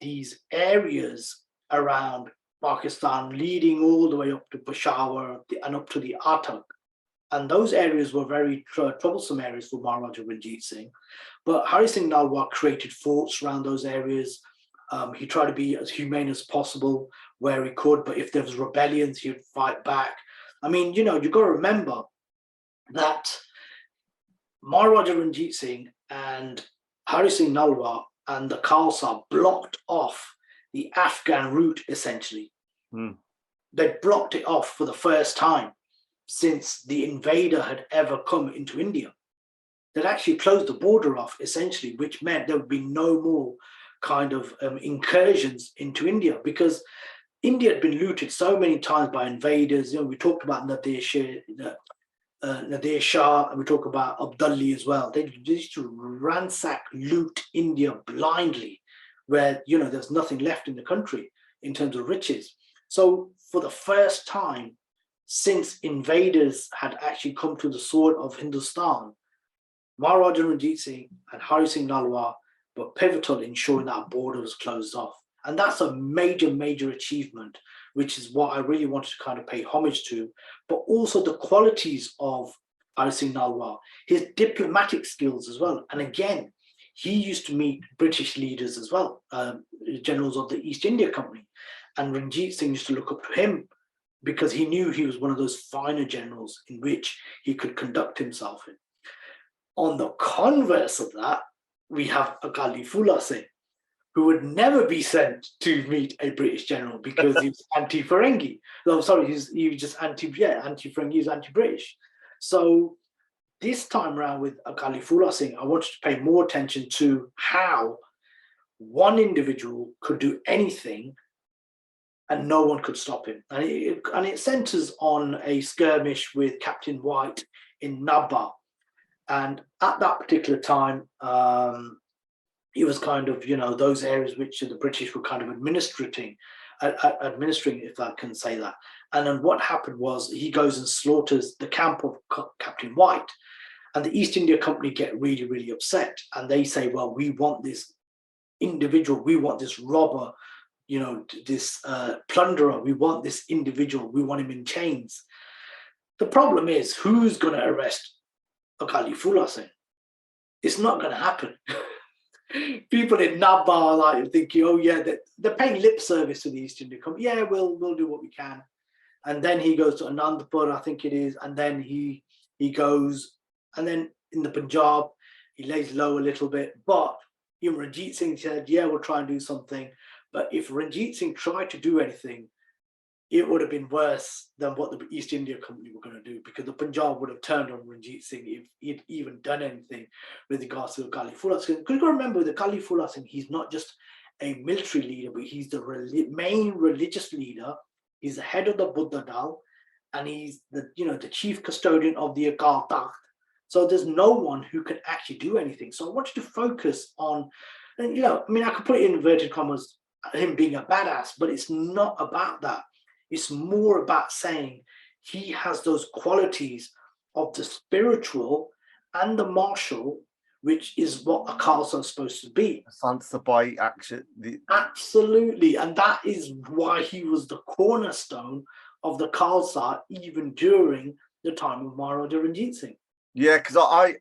Speaker 2: these areas around Pakistan, leading all the way up to Peshawar and up to the Attock. And those areas were very troublesome areas for Maharaja Ranjit Singh. But Hari Singh Nalwa created forts around those areas. He tried to be as humane as possible where he could, but if there was rebellions, he would fight back. I mean, you know, you've got to remember that Maharaja Ranjit Singh and Hari Singh Nalwa and the Khalsa blocked off the Afghan route, essentially. They blocked it off for the first time since the invader had ever come into India. they'd actually closed the border off, essentially, which meant there would be no more kind of incursions into India, because India had been looted so many times by invaders. We talked about Nadir Shah, and we talk about Abdali as well. They used to ransack, loot India blindly, where there's nothing left in the country in terms of riches. So for the first time since invaders had actually come to the sword of Hindustan, Maharaja Ranjit Singh and Hari Singh Nalwa were pivotal in ensuring that border was closed off. And that's a major, major achievement, which is what I really wanted to kind of pay homage to, but also the qualities of Hari Singh Nalwa, his diplomatic skills as well. And again, he used to meet British leaders as well, generals of the East India Company. And Ranjit Singh used to look up to him because he knew he was one of those finer generals in which he could conduct himself in. On the converse of that, we have Akali Phula Singh, who would never be sent to meet a British general because he was anti-Ferengi. No, sorry, he was just anti-Ferengi, he was anti-British. So this time around with Akali Phula Singh, I wanted to pay more attention to how one individual could do anything and no one could stop him. And it centers on a skirmish with Captain White in Nabha. And at that particular time, it was kind of, those areas which the British were kind of administering, if I can say that. And then what happened was he goes and slaughters the camp of Captain White. And the East India Company get really, really upset. And they say, well, we want this individual, we want this robber, this plunderer, we want this individual, we want him in chains. The problem is, who's going to arrest Akali Phula Singh? It's not going to happen. People in Nabha are like thinking, oh yeah, they're paying lip service to the East India Company. Yeah, we'll do what we can. And then he goes to Anandpur, I think it is, and then he goes, and then in the Punjab, he lays low a little bit. But Ranjit Singh said, yeah, we'll try and do something. But if Ranjit Singh tried to do anything, it would have been worse than what the East India Company were going to do, because the Punjab would have turned on Ranjit Singh if he'd even done anything with regards to Akali Phula Singh. Because you've got to remember, the Akali Phula Singh, he's not just a military leader, but he's the main religious leader. He's the head of the Buddha Dal, and he's the chief custodian of the Akal Takht. So there's no one who can actually do anything. So I wanted to focus on, I could put it in inverted commas, him being a badass, but it's not about that. It's more about saying he has those qualities of the spiritual and the martial, which is what a Khalsa is supposed to be.
Speaker 1: Sansapai action.
Speaker 2: Absolutely. And that is why he was the cornerstone of the Khalsa even during the time of Maharaja Ranjit Singh.
Speaker 1: Yeah, because I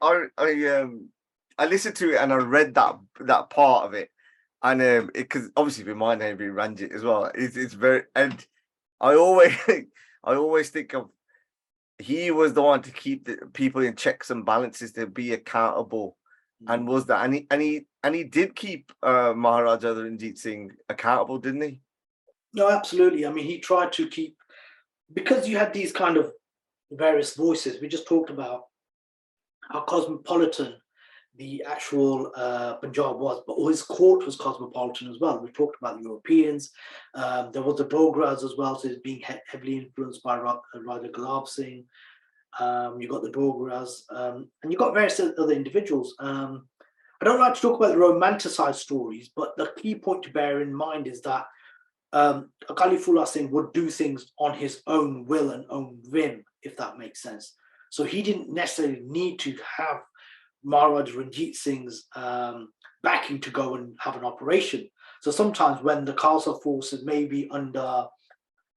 Speaker 1: listened to it and I read that part of it, and because obviously with my name being Ranjit as well, it's very, and I always think of, he was the one to keep the people in checks and balances, to be accountable, and was that, and he did keep Maharaja Ranjit Singh accountable, didn't he?
Speaker 2: No, absolutely. He tried to keep, because you had these kind of various voices. We just talked about how cosmopolitan the actual Punjab was, but his court was cosmopolitan as well. We talked about the Europeans. There was the Dogras as well, so it's being heavily influenced by Raja Gulab Singh. You got the Dogras, and you got various other individuals. I don't like to talk about the romanticized stories, but the key point to bear in mind is that Akali Phula Singh would do things on his own will and own whim, if that makes sense. So he didn't necessarily need to have Maharaja Ranjit Singh's backing to go and have an operation. So sometimes when the Khalsa forces may be under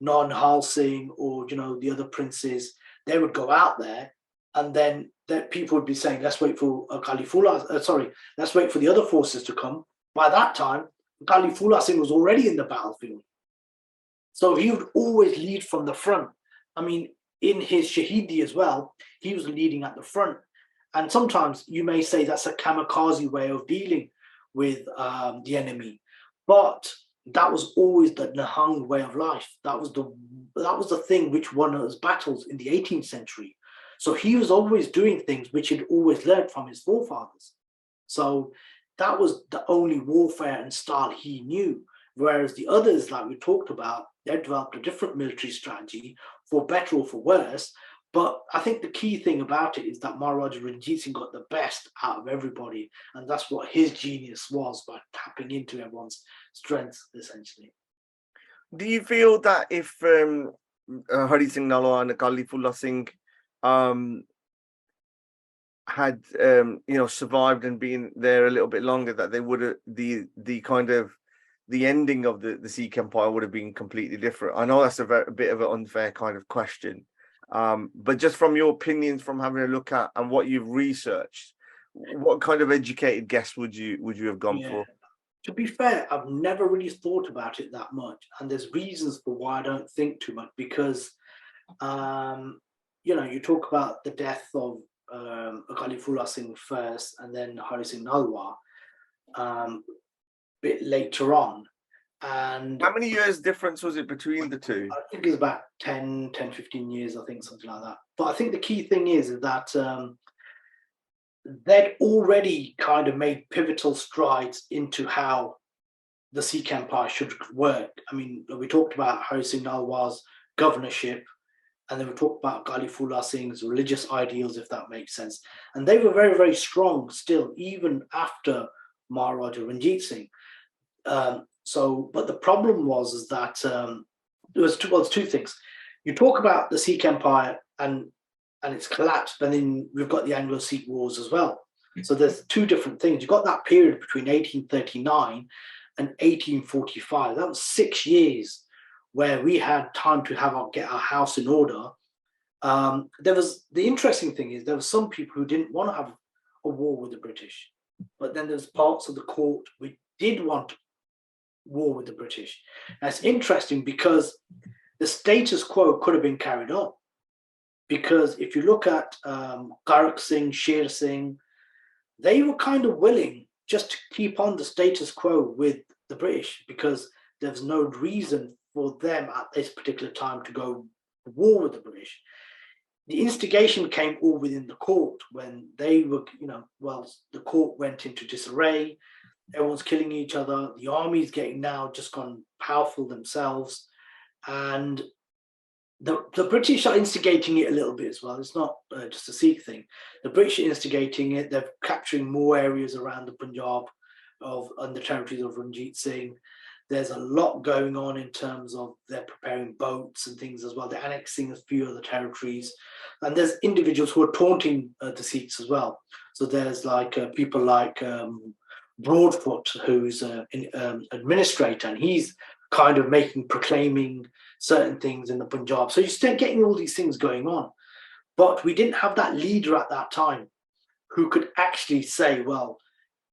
Speaker 2: Nonhal Singh or the other princes, they would go out there, and then people would be saying, let's wait for let's wait for the other forces to come. By that time, Akali Phula Singh was already in the battlefield. So he would always lead from the front. In his Shahidi as well, he was leading at the front. And sometimes you may say that's a kamikaze way of dealing with the enemy, but that was always the Nahang way of life. That was the thing which won us battles in the 18th century. So he was always doing things which he'd always learned from his forefathers. So that was the only warfare and style he knew. Whereas the others, like we talked about, they developed a different military strategy, for better or for worse. But I think the key thing about it is that Maharaja Ranjit Singh got the best out of everybody. And that's what his genius was, by tapping into everyone's strengths, essentially.
Speaker 1: Do you feel that if Hari Singh Nalwa and Akali Phula Singh had survived and been there a little bit longer, that they would have the kind of the ending of the Sikh Empire would have been completely different? I know that's a bit of an unfair kind of question, but just from your opinions, from having a look at and what you've researched, what kind of educated guess would you have gone for?
Speaker 2: To be fair, I've never really thought about it that much, and there's reasons for why I don't think too much, because you talk about the death of Akali Phula Singh first, and then Hari Singh Nalwa bit later on. And
Speaker 1: how many years difference was it between the two?
Speaker 2: I think it's about 10, 15 years, I think, something like that. But I think the key thing is that they'd already kind of made pivotal strides into how the Sikh Empire should work. I mean, we talked about Hari Singh Nalwa's governorship, and then we talked about Akali Phula Singh's religious ideals, if that makes sense. And they were very, very strong still, even after Maharaja Ranjit Singh. But the problem was that there was two things. You talk about the Sikh Empire and its collapse, but then we've got the Anglo Sikh Wars as well. So there's two different things. You've got that period between 1839 and 1845. That was 6 years where we had time to get our house in order. The interesting thing is there were some people who didn't want to have a war with the British, but then there's parts of the court which did want war with the British. That's interesting because the status quo could have been carried on. Because if you look at Karak Singh, Sher Singh, they were kind of willing just to keep on the status quo with the British, because there's no reason for them at this particular time to go to war with the British. The instigation came all within the court when they were, the court went into disarray. Everyone's killing each other. The army's getting now just gone powerful themselves. And the British are instigating it a little bit as well. It's not just a Sikh thing. The British are instigating it. They're capturing more areas around the Punjab and the territories of Ranjit Singh. There's a lot going on in terms of they're preparing boats and things as well. They're annexing a few of the territories. And there's individuals who are taunting the Sikhs as well. So there's people like Broadfoot, who's an administrator, and he's kind of proclaiming certain things in the Punjab. So you start getting all these things going on. But we didn't have that leader at that time who could actually say, well,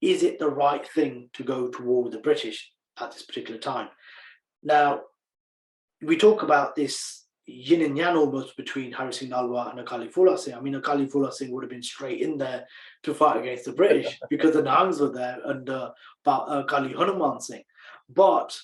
Speaker 2: is it the right thing to go to war with the British at this particular time? Now, we talk about this yin and yang almost between Hari Singh Nalwa and Akali Phula Singh. I mean, Akali Phula Singh would have been straight in there to fight against the British because the Nihangs were there and Akali Hanuman Singh. But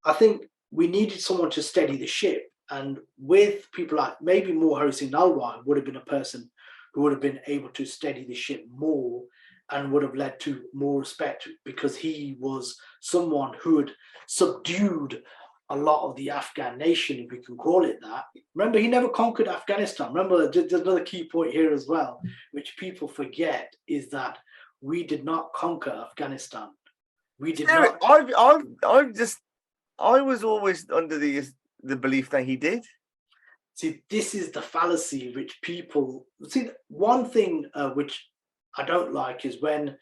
Speaker 2: I think we needed someone to steady the ship. And with people like maybe more Hari Singh Nalwa would have been a person who would have been able to steady the ship more and would have led to more respect, because he was someone who had subdued a lot of the Afghan nation, if we can call it that. Remember, he never conquered Afghanistan. Remember, there's another key point here as well, which people forget, is that we did not conquer Afghanistan. We did not.
Speaker 1: I was always under the belief that he did.
Speaker 2: See, this is the fallacy which people see. One thing which I don't like is when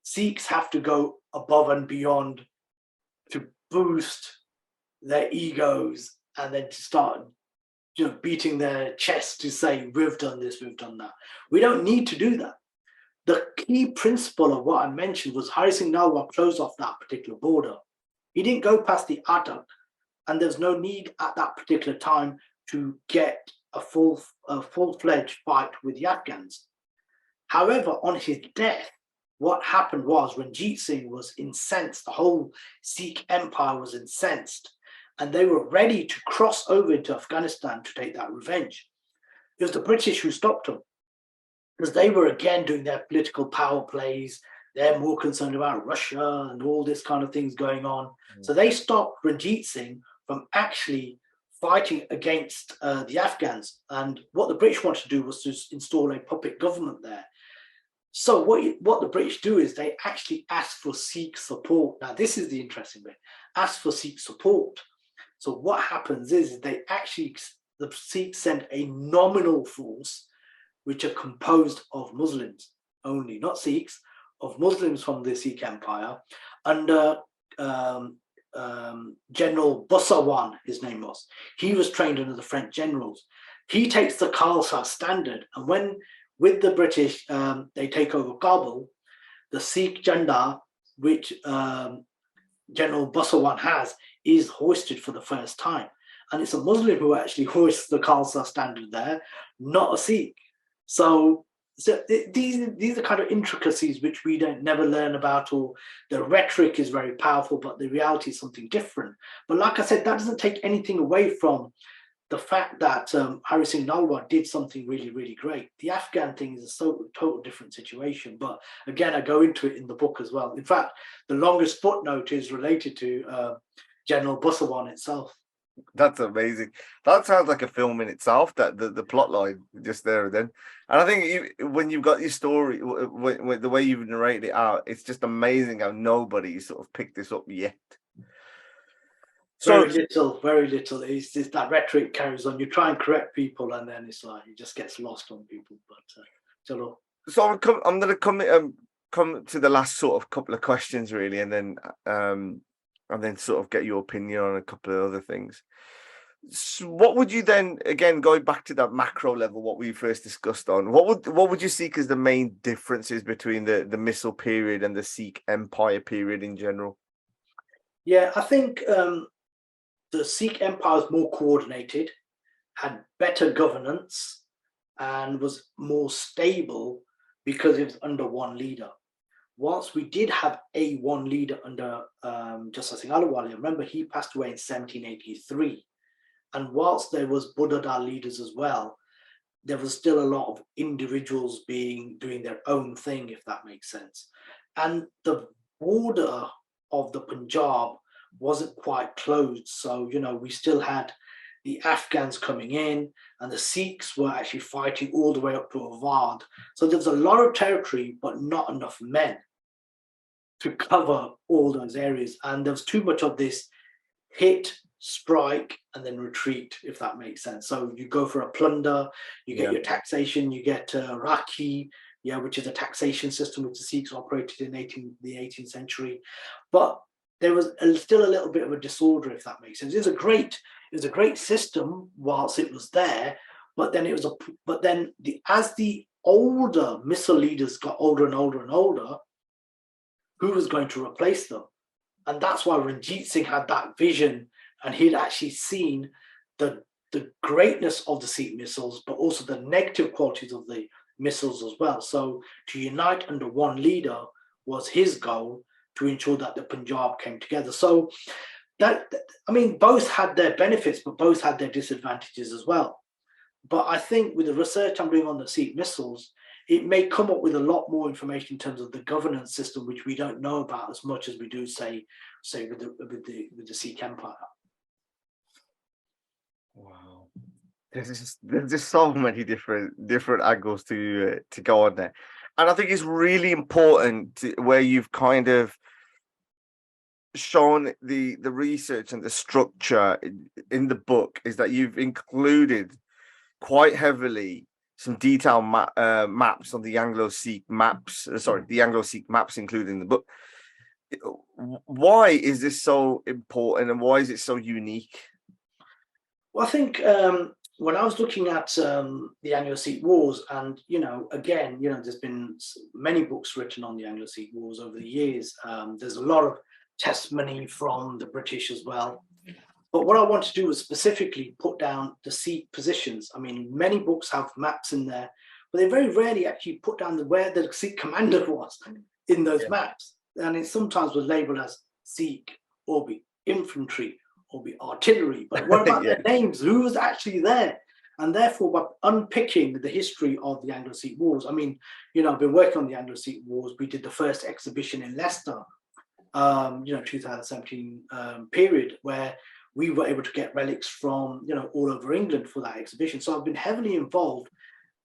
Speaker 2: Sikhs have to go above and beyond to boost their egos and then to start beating their chest to say, we've done this, we've done that. We don't need to do that. The key principle of what I mentioned was Hari Singh Nalwa closed off that particular border. He didn't go past the Attock, and there's no need at that particular time to get a full-fledged fight with the Afghans. However, on his death, what happened was Ranjit Singh was incensed. The whole Sikh empire was incensed, and they were ready to cross over into Afghanistan to take that revenge. It was the British who stopped them. because they were again doing their political power plays. They're more concerned about Russia and all this kind of things going on. So they stopped Ranjit Singh from actually fighting against the Afghans. And what the British wanted to do was to install a puppet government there. So what the British do is they actually ask for Sikh support. Now, this is the interesting bit. Ask for Sikh support. So what happens is the Sikhs send a nominal force, which are composed of Muslims only, not Sikhs, of Muslims from the Sikh Empire, under General Bhandwagon, his name was. He was trained under the French generals. He takes the Khalsa standard, and when with the British they take over Kabul, the Sikh Janda, which General Bhandwagon has, is hoisted for the first time. And it's a Muslim who actually hoists the Khalsa standard there, not a Sikh. So these are kind of intricacies which we don't never learn about, or the rhetoric is very powerful, but the reality is something different. But like I said, that doesn't take anything away from the fact that Hari Singh Nalwa did something really, really great. The Afghan thing is a total different situation. But again, I go into it in the book as well. In fact, the longest footnote is related to General Bhandwagon itself.
Speaker 1: That's amazing. That sounds like a film in itself, that the plot line just there and then. And I think when you've got your story, the way you've narrated it out, it's just amazing how nobody sort of picked this up yet.
Speaker 2: So very little. It's just that rhetoric carries on. You try and correct people, and then it's like it just gets lost on people. But
Speaker 1: so I'm going to come to the last sort of couple of questions, really, and then sort of get your opinion on a couple of other things. So what would you then, again, going back to that macro level, what we first discussed on, what would you see as the main differences between the Misl period and the Sikh Empire period in general?
Speaker 2: Yeah, I think the Sikh Empire was more coordinated, had better governance, and was more stable because it was under one leader. Whilst we did have one leader under Justice Singh Ahluwalia, remember he passed away in 1783. And whilst there was Buddha leaders as well, there was still a lot of individuals doing their own thing, if that makes sense. And the border of the Punjab wasn't quite closed. So, we still had the Afghans coming in, and the Sikhs were actually fighting all the way up to Awadh. So there was a lot of territory, but not enough men to cover all those areas. And there was too much of this hit, strike, and then retreat, if that makes sense. So you go for a plunder, you get your taxation, you get Rakhi, which is a taxation system which the Sikhs operated in the 18th century. But there was still a little bit of a disorder, if that makes sense. It was a great system whilst it was there, but then as the older Misl leaders got older and older and older, who was going to replace them? And that's why Ranjit Singh had that vision, and he'd actually seen the greatness of the Sikh Misls, but also the negative qualities of the Misls as well. So to unite under one leader was his goal, to ensure that the Punjab came together. So both had their benefits, but both had their disadvantages as well. But I think with the research I'm doing on the Sikh Misls, it may come up with a lot more information in terms of the governance system, which we don't know about as much as we do, say with the Sikh Empire.
Speaker 1: Wow, there's just so many different angles to go on there, and I think it's really important where you've kind of shown the research and the structure in the book is that you've included quite heavily some detailed maps on the Anglo Sikh maps. The Anglo Sikh maps included in the book. Why is this so important, and why is it so unique?
Speaker 2: Well, I think when I was looking at the Anglo Sikh Wars, and there's been many books written on the Anglo Sikh Wars over the years. There's a lot of testimony from the British as well. But what I want to do was specifically put down the Sikh positions. I mean, many books have maps in there, but they very rarely actually put down where the Sikh commander was in those maps. And it sometimes was labeled as Sikh, or be infantry, or be artillery. But what about their names? Who was actually there? And therefore, by unpicking the history of the Anglo Sikh Wars, I mean, I've been working on the Anglo Sikh Wars. We did the first exhibition in Leicester, 2017 period, where we were able to get relics from, all over England for that exhibition. So I've been heavily involved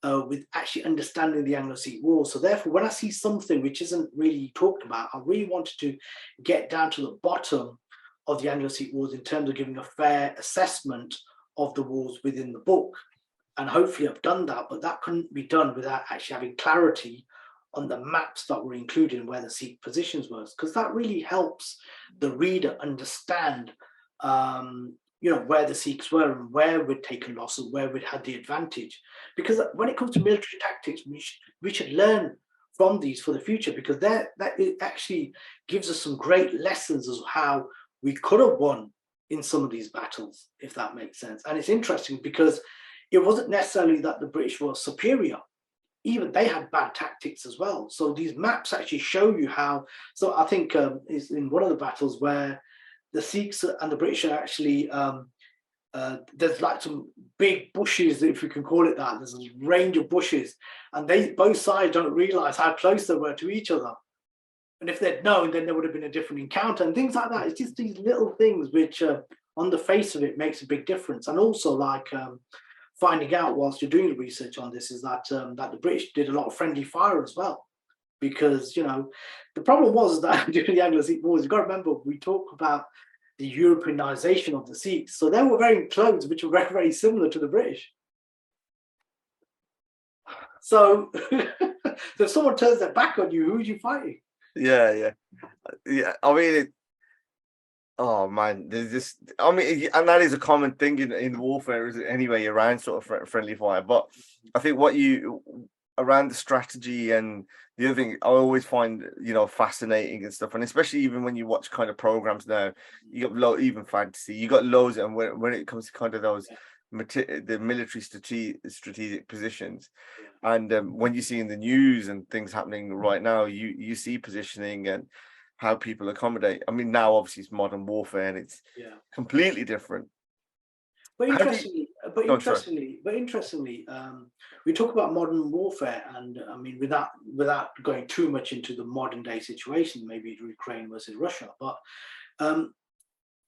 Speaker 2: with actually understanding the Anglo Sikh Wars. So therefore, when I see something which isn't really talked about, I really wanted to get down to the bottom of the Anglo Sikh Wars in terms of giving a fair assessment of the wars within the book. And hopefully I've done that, but that couldn't be done without actually having clarity on the maps that were included and where the Sikh positions were, because that really helps the reader understand where the Sikhs were and where we'd taken loss and where we'd had the advantage. Because when it comes to military tactics, we should learn from these for the future, because that it actually gives us some great lessons as how we could have won in some of these battles, if that makes sense. And it's interesting because it wasn't necessarily that the British were superior. Even they had bad tactics as well. So these maps actually show you how. So I think is in one of the battles where the Sikhs and the British are actually, there's like some big bushes, if you can call it that. There's a range of bushes, and both sides don't realize how close they were to each other. And if they'd known, then there would have been a different encounter and things like that. It's just these little things which, on the face of it, makes a big difference. And also, like finding out whilst you're doing research on this, is that that the British did a lot of friendly fire as well. Because the problem was that during the Anglo Sikh Wars, you've got to remember, we talk about the Europeanization of the Sikhs. So they were wearing clothes which were very, very similar to the British. So, so if someone turns their back on you, who are you fighting?
Speaker 1: Yeah. I mean, oh man, there's just, I mean, and that is a common thing in warfare, is it anyway, around sort of friendly fire. But I think around the strategy and the other thing I always find, fascinating and stuff, and especially even when you watch kind of programs now, you got even fantasy, you got loads, and when it comes to kind of those the military strategic positions, and when you see in the news and things happening right now, you see positioning and how people accommodate. I mean, now obviously it's modern warfare and it's completely different.
Speaker 2: But interestingly, we talk about modern warfare, and I mean, without going too much into the modern day situation, maybe Ukraine versus Russia, but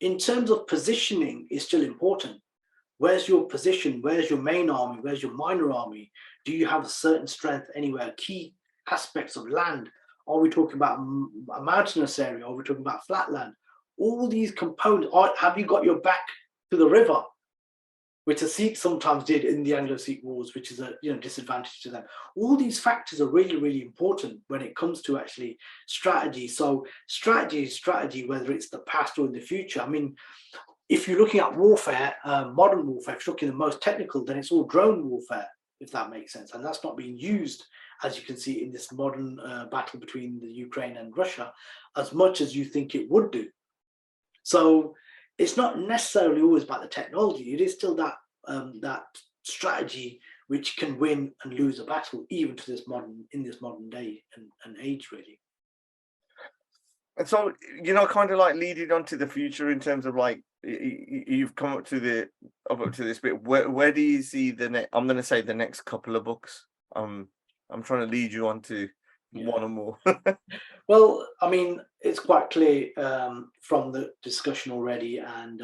Speaker 2: in terms of positioning, is still important. Where's your position? Where's your main army? Where's your minor army? Do you have a certain strength anywhere? Key aspects of land. Are we talking about a mountainous area? Are we talking about flat land? All these components. Have you got your back to the river, which the Sikhs sometimes did in the Anglo Sikh Wars, which is a disadvantage to them. All these factors are really, really important when it comes to actually strategy. So strategy is strategy, whether it's the past or in the future. I mean, if you're looking at warfare, modern warfare, if you're looking at the most technical, then it's all drone warfare, if that makes sense. And that's not being used, as you can see, in this modern battle between the Ukraine and Russia, as much as you think it would do. So it's not necessarily always about the technology. It is still that strategy which can win and lose a battle, even to this modern day and age, really.
Speaker 1: And so, kind of like leading on to the future in terms of like, you've come up to this bit. Where do you see I'm going to say the next couple of books? I'm trying to lead you on to one or more.
Speaker 2: Well, I mean, it's quite clear from the discussion already, and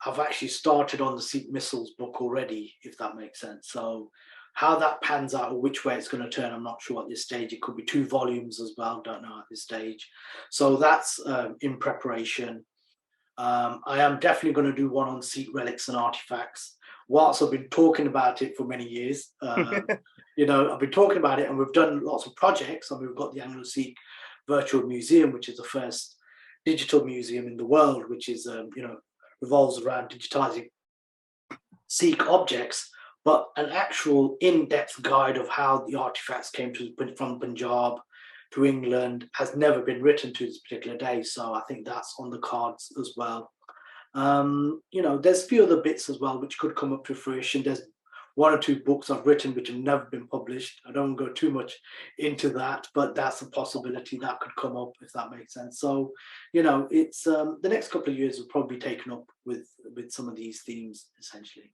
Speaker 2: I've actually started on the Sikh missiles book already, if that makes sense. So how that pans out or which way it's going to turn, I'm not sure at this stage. It could be 2 volumes as well, don't know at this stage. So that's in preparation. I am definitely going to do one on Sikh relics and artifacts. Whilst I've been talking about it for many years, I've been talking about it, and we've done lots of projects. And we've got the Anglo Sikh Virtual Museum, which is the first digital museum in the world, which is revolves around digitizing Sikh objects, but an actual in-depth guide of how the artifacts came from Punjab to England has never been written to this particular day. So I think that's on the cards as well. There's a few other bits as well which could come up to fruition. There's 1 or 2 books I've written which have never been published. I don't go too much into that, but that's a possibility that could come up, if that makes sense. So, it's the next couple of years will probably be taken up with some of these themes, essentially.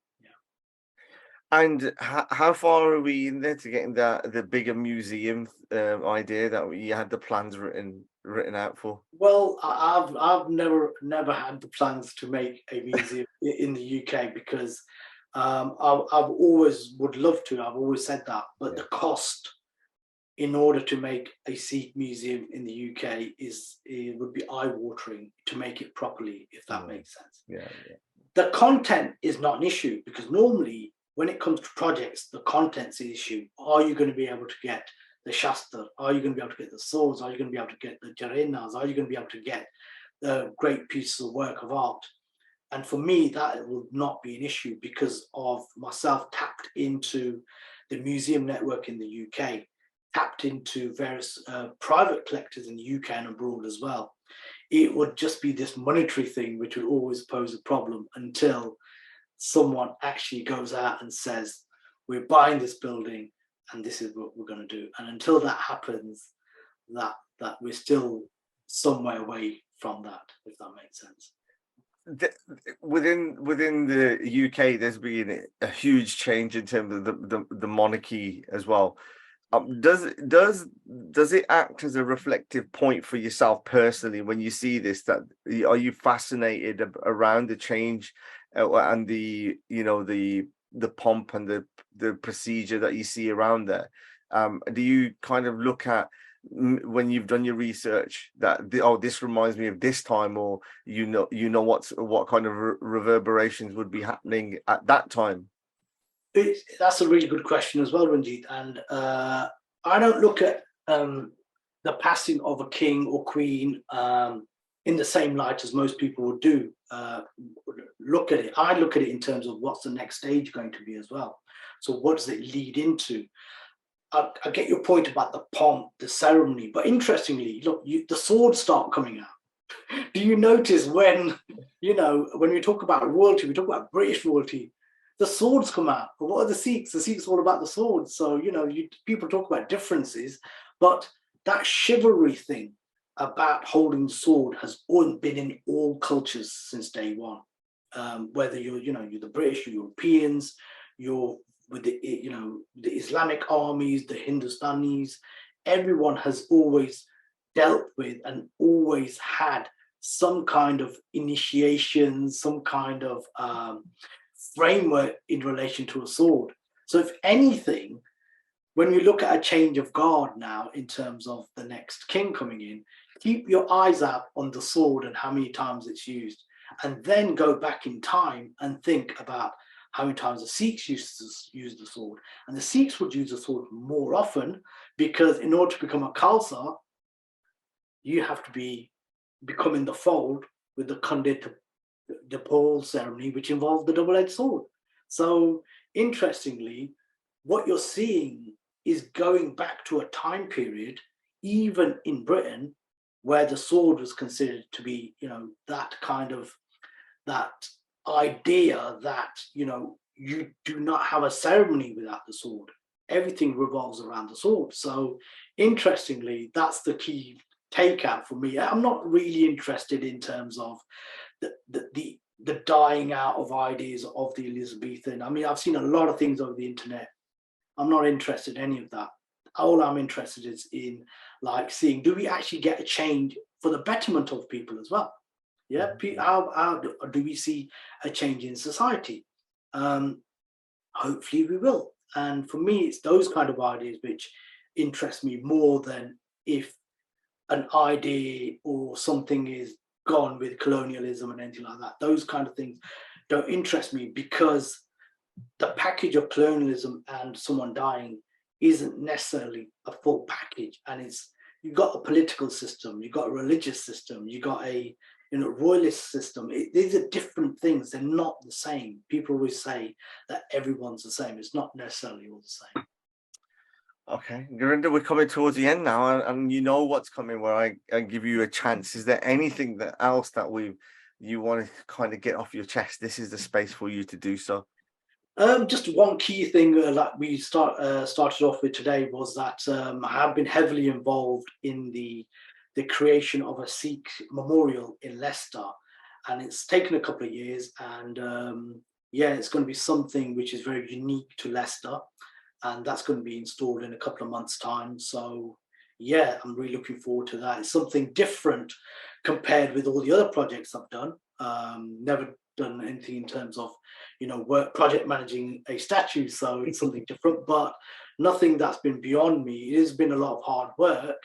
Speaker 1: And how far are we in there to getting the bigger museum idea that you had the plans written out for?
Speaker 2: Well, I've never had the plans to make a museum in the UK because I've always would love to. I've always said that, but the cost in order to make a Sikh museum in the UK it would be eye-watering to make it properly, if that makes sense.
Speaker 1: Yeah.
Speaker 2: The content is not an issue because normally when it comes to projects, the content's the issue. Are you going to be able to get the Shastra? Are you going to be able to get the swords? Are you going to be able to get the Jarenas? Are you going to be able to get the great pieces of work of art? And for me, that would not be an issue because of myself tapped into the museum network in the UK, tapped into various private collectors in the UK and abroad as well. It would just be this monetary thing, which would always pose a problem until someone actually goes out and says, we're buying this building and this is what we're going to do. And until that happens, that we're still somewhere away from that, if that makes sense.
Speaker 1: Within the UK, there's been a huge change in terms of the monarchy as well. Does it act as a reflective point for yourself personally when you see this? That are you fascinated around the change and the pomp and the procedure that you see around there? Do you kind of look at when you've done your research that this reminds me of this time, or what kind of reverberations would be happening at that time?
Speaker 2: That's a really good question as well, Ranjit. And I don't look at the passing of a king or queen in the same light as most people would do. Look at it. I look at it in terms of what's the next stage going to be as well. So what does it lead into? I get your point about the pomp, the ceremony, but interestingly, look, the swords start coming out. Do you notice when we talk about royalty, we talk about British royalty, the swords come out. But what are the Sikhs? The Sikhs are all about the swords. So, people talk about differences, but that chivalry thing about holding the sword has been in all cultures since day one. Whether you're the British, you're Europeans, you're with the Islamic armies, the Hindustanis, everyone has always dealt with and always had some kind of initiation, some kind of framework in relation to a sword. So if anything, when we look at a change of guard now in terms of the next king coming in, keep your eyes out on the sword and how many times it's used, and then go back in time and think about how many times the Sikhs used to use the sword. And the Sikhs would use the sword more often because in order to become a Khalsa, you have to become in the fold with the Khandit the pole ceremony, which involved the double-edged sword. So interestingly, what you're seeing is going back to a time period, even in Britain, where the sword was considered to be, that kind of, that idea that, you do not have a ceremony without the sword. Everything revolves around the sword. So interestingly, that's the key takeout for me. I'm not really interested in terms of the dying out of ideas of the Elizabethan. I mean, I've seen a lot of things over the internet. I'm not interested in any of that. All I'm interested in seeing, do we actually get a change for the betterment of people as well? Yeah, how do we see a change in society? Hopefully we will. And for me, it's those kind of ideas which interest me more than if an idea or something is gone with colonialism and anything like that. Those kind of things don't interest me because the package of colonialism and someone dying isn't necessarily a full package. And you've got a political system, you've got a religious system, you've got a royalist system. These are different things. They're not the same. People always say that everyone's the same. It's not necessarily all the same.
Speaker 1: Okay, Gurinder, we're coming towards the end now, and you know what's coming where I give you a chance. Is there anything else that you want to kind of get off your chest? This is the space for you to do so.
Speaker 2: Just one key thing that we started off with today was that I have been heavily involved in the creation of a Sikh memorial in Leicester, and it's taken a couple of years, and yeah, it's going to be something which is very unique to Leicester, and that's going to be installed in a couple of months' time. So yeah, I'm really looking forward to that. It's something different compared with all the other projects I've done. Never done anything in terms of, work project managing a statue, so it's something different, but nothing that's been beyond me. It has been a lot of hard work,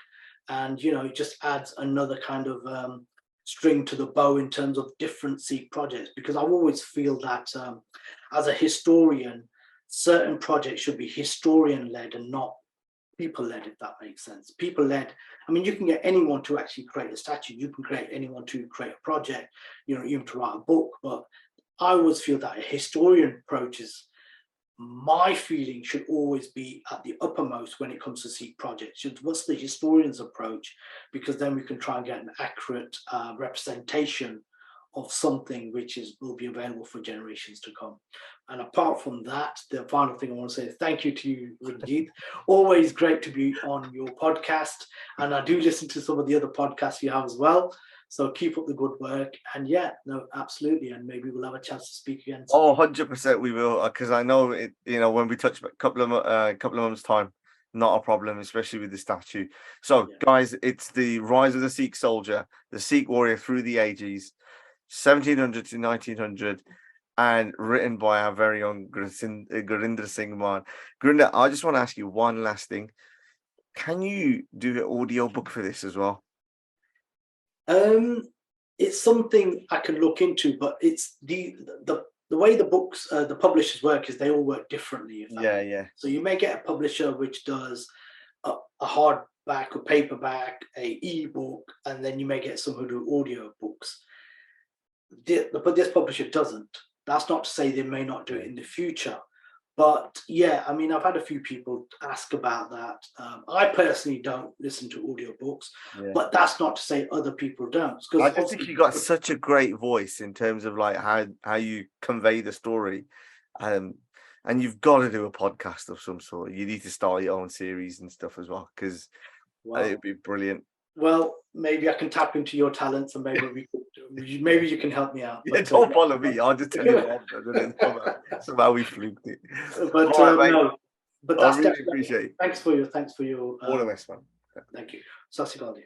Speaker 2: and it just adds another kind of string to the bow in terms of different Sikh projects, because I always feel that as a historian, certain projects should be historian led and not people led, if that makes sense. People led, I mean, you can get anyone to actually create a statue, you can create anyone to create a project, even to write a book, but I always feel that a historian approach is, my feeling should always be at the uppermost when it comes to Sikh projects. What's the historian's approach? Because then we can try and get an accurate representation of something which will be available for generations to come. And apart from that, the final thing I want to say is thank you to you, Ranjit. Always great to be on your podcast. And I do listen to some of the other podcasts you have as well. So keep up the good work. And yeah, no, absolutely. And maybe we'll have a chance to speak again.
Speaker 1: Oh, 100% we will, because I know it, when we touch a couple of months' time, not a problem, especially with the statue. So, guys, it's the rise of the Sikh soldier, the Sikh warrior through the ages, 1700 to 1900, and written by our very own Gurinder Singh Mann. Gurinder, I just want to ask you one last thing. Can you do an audio book for this as well?
Speaker 2: It's something I can look into, but it's the way the books, the publishers work is they all work differently.
Speaker 1: Yeah.
Speaker 2: So you may get a publisher which does a hardback or paperback, a ebook, and then you may get some who do audio books. But this publisher doesn't. That's not to say they may not do it in the future. But yeah, I mean, I've had a few people ask about that. I personally don't listen to audiobooks, but that's not to say other people don't.
Speaker 1: I just think you got such a great voice in terms of like how you convey the story. And you've got to do a podcast of some sort. You need to start your own series and stuff as well, because it'd be brilliant.
Speaker 2: Well, maybe I can tap into your talents, and maybe maybe you can help me out.
Speaker 1: Yeah, don't follow me. I'll just tell you that. Somehow we fluked it.
Speaker 2: But no, but that's
Speaker 1: I really appreciate it.
Speaker 2: Thanks for your
Speaker 1: All the best, man.
Speaker 2: Thank you. Sat Sri Akal.